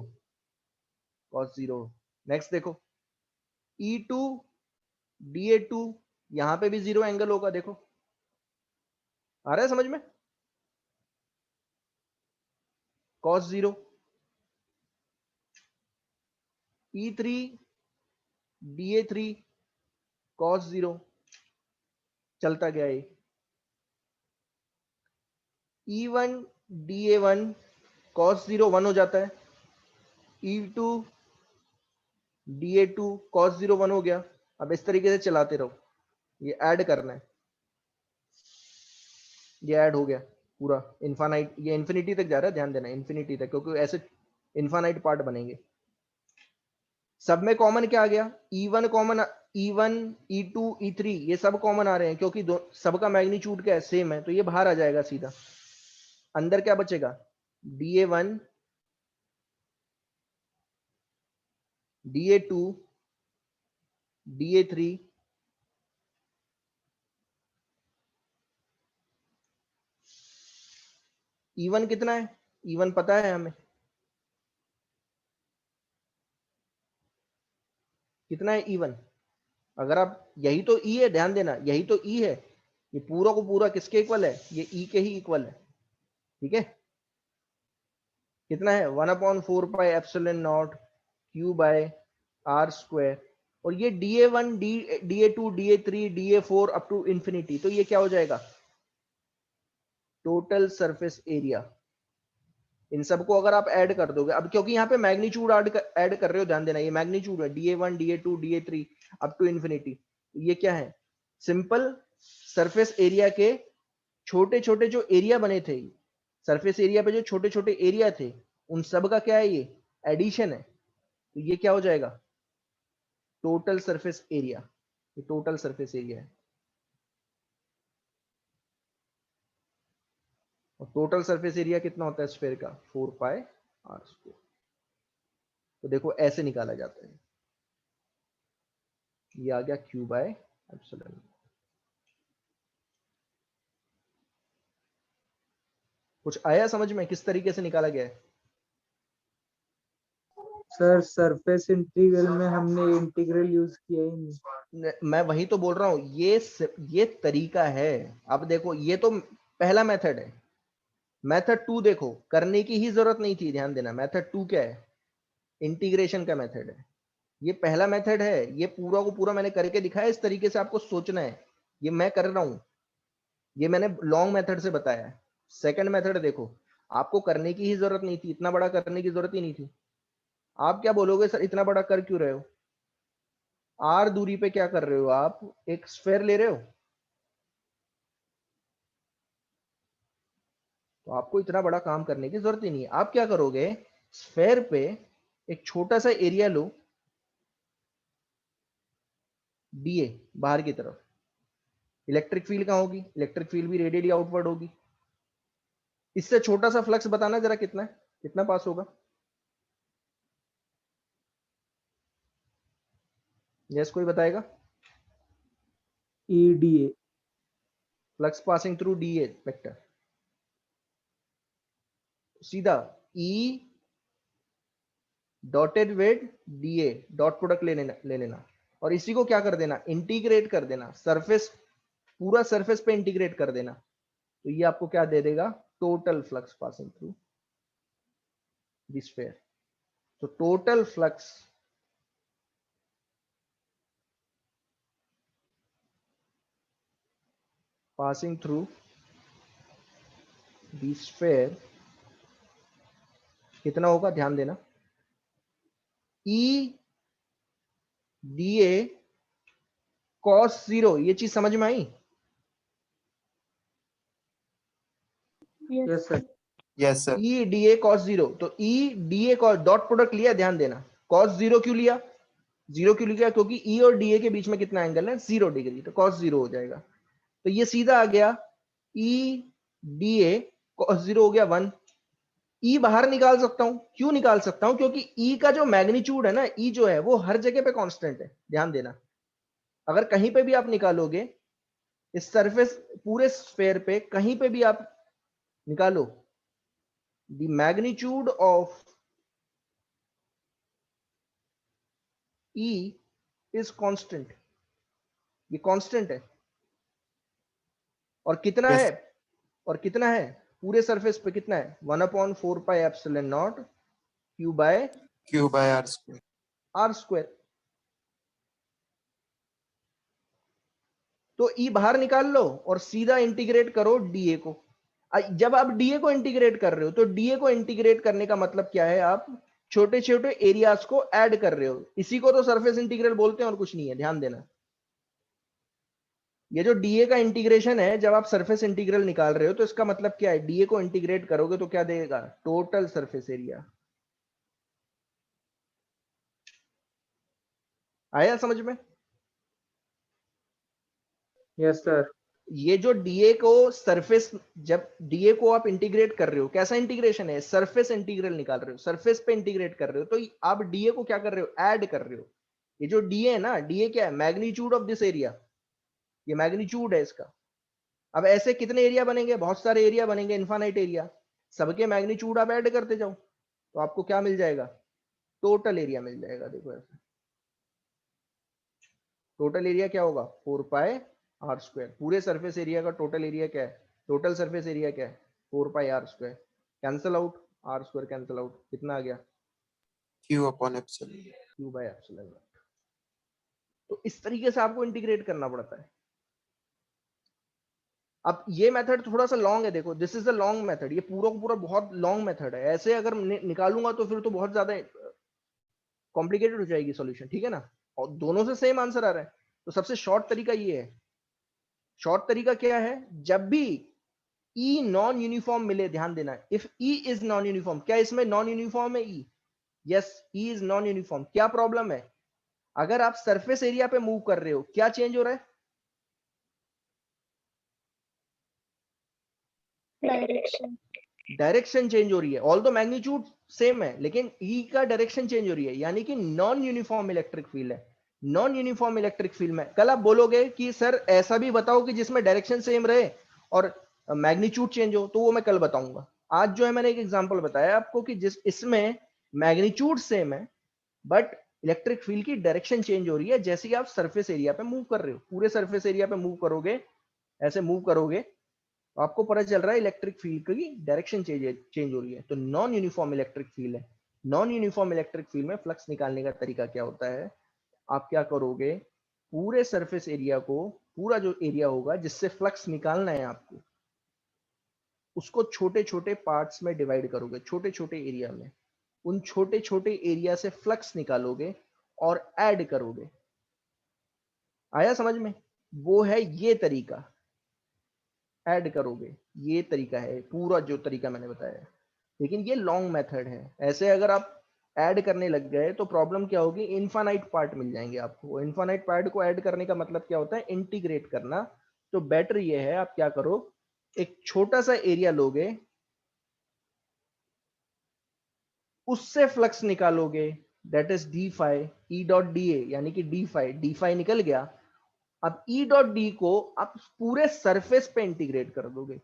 cos 0। नेक्स्ट देखो E2 DA2, यहां पे भी 0 एंगल होगा, देखो आ रहा है समझ में, cos 0। E3 DA3 cos 0, चलता गया ये। E1 DA1 cos 0 1 हो जाता है, E2 DA2 cos 0 1 हो गया। अब इस तरीके से चलाते रहो, ये ऐड करना है, ये ऐड हो गया पूरा इनफाइनाइट, ये इंफिनिटी तक जा रहा है, ध्यान देना इंफिनिटी तक, क्योंकि ऐसे इनफाइनाइट पार्ट बनेंगे। सब में कॉमन क्या आ गया, E1 common, E1 E2 E3 ये सब कॉमन आ रहे हैं, क्योंकि सबका मैग्नीट्यूड क्या है, सेम है, तो ये बाहर आ जाएगा सीधा। अंदर क्या बचेगा, DA1 DA2 DA3 E1 कितना है, E1 पता है हमें कितना है E1। अगर आप, यही तो E है, ध्यान देना, यही तो E है, ये पूरा को पूरा किसके इक्वल है, ये E के ही इक्वल है, ठीक है। कितना है, 1/4 pi epsilon naught Q by R square, और ये DA1 DA2 DA3 DA4 up to infinity, तो ये क्या हो जाएगा, टोटल सरफेस एरिया। इन सबको अगर आप ऐड कर दोगे, अब क्योंकि यहाँ पे मैग्नीट्यूड ऐड कर रहे हो, ध्यान देना, ये मैग्नीट्यूड है, DA1 DA2 DA3 up to infinity, ये क्या है, सिंपल सरफेस एरिया के छोटे छोटे जो एरिया बने थे, सरफेस एरिया पे जो छोटे छोटे एरिया थे, उन सब का क्या है, ये एडिशन है, तो ये क्या हो जाएगा, टोटल सरफेस एरिया। ये टोटल सरफेस एरिया है, और टोटल सरफेस एरिया कितना होता है स्फेयर का, 4 पाई R स्क्वायर। तो देखो ऐसे निकाला जाता है, ये आ गया Q बाय एप्सिलॉन। कुछ आया समझ में किस तरीके से निकाला गया है?
सर सरफेस इंटीग्रल में हमने इंटीग्रल यूज किया ही नहीं।
मैं वही तो बोल रहा हूं, ये तरीका है। अब देखो ये तो पहला मेथड है। मेथड 2 देखो, करने की ही जरूरत नहीं थी, ध्यान देना। मेथड 2 क्या है? इंटीग्रेशन का मेथड है। ये पहला मेथड है, ये पूरा को पूरा मैंने करके दिखाया। इस तरीके से आपको सोचना है, ये मैं कर रहा हूं, ये मैंने लॉन्ग मेथड से बताया है। सेकंड मेथड देखो, आपको करने की ही जरूरत नहीं थी, इतना बड़ा करने की जरूरत ही नहीं थी। आप क्या बोलोगे, सर इतना बड़ा कर क्यों रहे हो? आर दूरी पे क्या कर रहे हो आप? एक स्फेयर ले रहे हो, तो आपको इतना बड़ा काम करने की जरूरत ही नहीं है। आप क्या करोगे, स्फेयर पे एक छोटा सा एरिया लो, डीए बाहर की तरफ। इलेक्ट्रिक फील्ड कहां होगी? इलेक्ट्रिक फील्ड भी रेडियली आउटवर्ड होगी। इससे छोटा सा फ्लक्स बताना जरा, कितना है, कितना पास होगा? यस, कोई बताएगा?
EDA।
Flux passing through DA vector, सीधा E dotted with DA, dot product ले लेना और इसी को क्या कर देना, इंटीग्रेट कर देना, सरफेस, पूरा सरफेस पे इंटीग्रेट कर देना। तो ये आपको क्या दे देगा? Total flux passing through the sphere. तो total flux passing through the sphere कितना होगा? ध्यान देना, ई डीए कॉस 0। ये चीज समझ में आई?
Yes,
yes sir.
Yes, sir.
E D A cos 0, तो E D A cos dot product लिया, ध्यान देना। कॉस 0 क्यों लिया? 0 क्यों लिया? क्योंकि ई और डी ए के बीच में कितना एंगल है? 0 डिग्री, तो कॉस 0 हो जाएगा। तो ये सीधा आ गया, ई डी ए कॉस 0 हो गया 1। ई बाहर निकाल सकता हूं, क्यों निकाल सकता हूं? क्योंकि ई का जो मैग्नीट्यूड है ना, ई जो है वो हर जगह पे कांस्टेंट है, ध्यान देना। अगर कहीं पे भी आप निकालोगे, इस सरफेस पूरे स्फेयर पे कहीं पे भी आप निकालो, the magnitude of E is constant, ये कांस्टेंट है। और कितना
Yes.
है? और कितना है पूरे सरफेस पे? कितना है? 1/4 pi epsilon naught Q by
Q by R square.
R square. तो E बाहर निकाल लो और सीधा इंटीग्रेट करो डीए को। जब आप डीए को इंटीग्रेट कर रहे हो, तो डीए को इंटीग्रेट करने का मतलब क्या है? आप छोटे छोटे एरियाज को ऐड कर रहे हो, इसी को तो सरफेस इंटीग्रल बोलते हैं और कुछ नहीं है, ध्यान देना। ये जो डीए का इंटीग्रेशन है, जब आप सरफेस इंटीग्रल निकाल रहे हो, तो इसका मतलब क्या है? डीए को इंटीग्रेट करोगे तो क्या देगा? Total surface area. आया समझ में?
Yes sir.
ये जो डीए को सरफेस, जब डीए को आप इंटीग्रेट कर रहे हो, कैसा इंटीग्रेशन है? सरफेस इंटीग्रल निकाल रहे हो, सरफेस पे इंटीग्रेट कर रहे हो, तो आप डीए को क्या कर रहे हो? ऐड कर रहे हो। ये जो डीए है ना, डीए क्या है? मैग्नीट्यूड ऑफ दिस एरिया, ये मैग्नीट्यूड है इसका। अब ऐसे कितने एरिया बनेंगे? बहुत सारे एरिया बनेंगे, इनफाइनाइट एरिया। सबके मैग्नीट्यूड आप ऐड करते जाओ, तो आपको क्या मिल जाएगा? टोटल एरिया मिल जाएगा। देखो ऐसे, टोटल एरिया क्या होगा? 4 पाई आर स्क्वायर। पूरे सरफेस एरिया का टोटल एरिया क्या है? टोटल सरफेस एरिया क्या है? 4 pi R square. Cancel out, R square cancel out, कितना आ गया?
Q upon epsilon.
Q by epsilon naught. तो इस तरीके से आपको इंटीग्रेट करना पड़ता है। अब ये मेथड थोड़ा सा लॉन्ग है, देखो this is a long method, ये पूरा का पूरा बहुत लॉन्ग मेथड है। ऐसे अगर निकालूंगा तो फिर तो बहुत ज्यादा कॉम्प्लिकेटेड हो जाएगी सॉल्यूशन, ठीक है ना? और दोनों से सेम आंसर आ रहा है, तो सबसे शॉर्ट तरीका ये है। शॉर्ट तरीका क्या है? जब भी ई नॉन यूनिफॉर्म मिले, ध्यान देना, if E is non uniform, क्या इसमें नॉन यूनिफॉर्म है E? Yes, E is non uniform. क्या प्रॉब्लम है? अगर आप सरफेस एरिया पे मूव कर रहे हो, क्या चेंज हो रहा है?
direction.
डायरेक्शन चेंज हो रही है। ऑल द मैग्नीट्यूड सेम है, लेकिन ई का डायरेक्शन चेंज हो रही है, यानी कि नॉन यूनिफॉर्म इलेक्ट्रिक फील्ड है। नॉन यूनिफॉर्म इलेक्ट्रिक फील्ड में कल आप बोलोगे कि सर ऐसा भी बताओ कि जिसमें डायरेक्शन सेम रहे और मैग्नीट्यूड चेंज हो, तो वो मैं कल बताऊंगा। आज जो है मैंने एक एग्जांपल बताया आपको कि जिस इसमें मैग्नीट्यूड सेम है बट इलेक्ट्रिक फील्ड की डायरेक्शन चेंज हो रही है। जैसे कि आप सरफेस एरिया पे मूव कर रहे हो, पूरे सरफेस एरिया पे मूव करोगे, ऐसे मूव करोगे तो आपको पता चल रहा है इलेक्ट्रिक फील्ड की डायरेक्शन चेंज हो रही है। तो नॉन यूनिफॉर्म इलेक्ट्रिक फील्ड है। नॉन यूनिफॉर्म इलेक्ट्रिक फील्ड में फ्लक्स निकालने का तरीका क्या होता है, आप क्या करोगे, पूरे सरफेस एरिया को, पूरा जो एरिया होगा जिससे फ्लक्स निकालना है आपको, उसको छोटे छोटे पार्ट्स में डिवाइड करोगे, छोटे छोटे एरिया में। उन छोटे छोटे एरिया से फ्लक्स निकालोगे और ऐड करोगे। आया समझ में? वो है ये तरीका, ऐड करोगे, ये तरीका है पूरा जो तरीका मैंने बताया। लेकिन ये लॉन्ग मेथड है। ऐसे अगर आप ऐड करने लग गए तो प्रॉब्लम क्या होगी, इनफाइनाइट पार्ट मिल जाएंगे आपको। इनफाइनाइट पार्ट को ऐड करने का मतलब क्या होता है, इंटीग्रेट करना। तो बेटर ये है आप क्या करो, एक छोटा सा एरिया लोगे, उससे फ्लक्स निकालोगे, that is D phi E dot D A, यानी कि डी फाई निकल गया। अब ई डॉट डी को आप पूरे सरफेस पे इंटीग्रेट कर दोगे।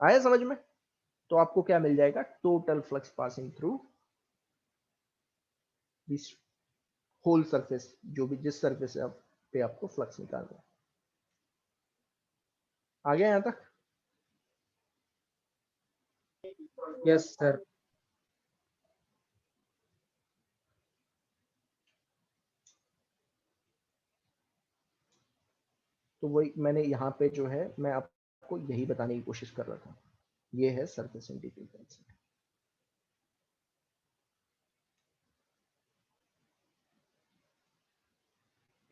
आया समझ में? तो आपको क्या मिल जाएगा, total flux passing through this whole surface, जो भी जिस सरफेस पे आपको फ्लक्स निकालना है। आ गया यहां तक?
Yes sir.
तो वही मैंने यहाँ पे जो है मैं आपको यही बताने की कोशिश कर रहा था। ये है सरफेस इंटीग्रल कांसेप्ट।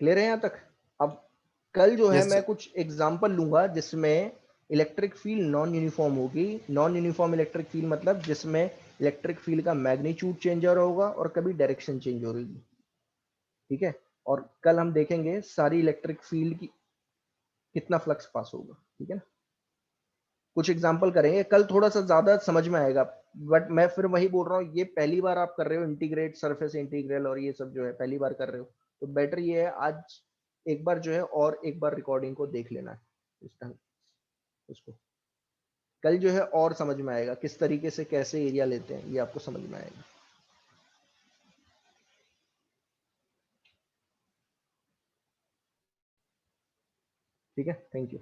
क्लियर है यहां तक? अब कल जो है
Yes,
मैं
sir.
कुछ एग्जांपल लूंगा जिसमें इलेक्ट्रिक फील्ड नॉन यूनिफॉर्म होगी। नॉन यूनिफॉर्म इलेक्ट्रिक फील्ड मतलब जिसमें इलेक्ट्रिक फील्ड का मैग्नीट्यूड चेंज हो रहा होगा और कभी डायरेक्शन चेंज हो रही है। ठीक है? और कल हम देखेंगे सारी इलेक्ट्रिक फील्ड की कितना फ्लक्स पास होगा। ठीक है ना? कुछ एग्जांपल करेंगे कल, थोड़ा सा ज्यादा समझ में आएगा। बट मैं फिर वही बोल रहा हूँ, ये पहली बार आप कर रहे हो इंटीग्रेट, सरफेस इंटीग्रल और ये सब जो है पहली बार कर रहे हो, तो बेटर ये है आज एक बार जो है और एक बार रिकॉर्डिंग को देख लेना है इस ढंग उसको। कल जो है और समझ में आएगा किस तरीके से कैसे एरिया लेते हैं, ये आपको समझ में आएगा। ठीक है, थैंक यू।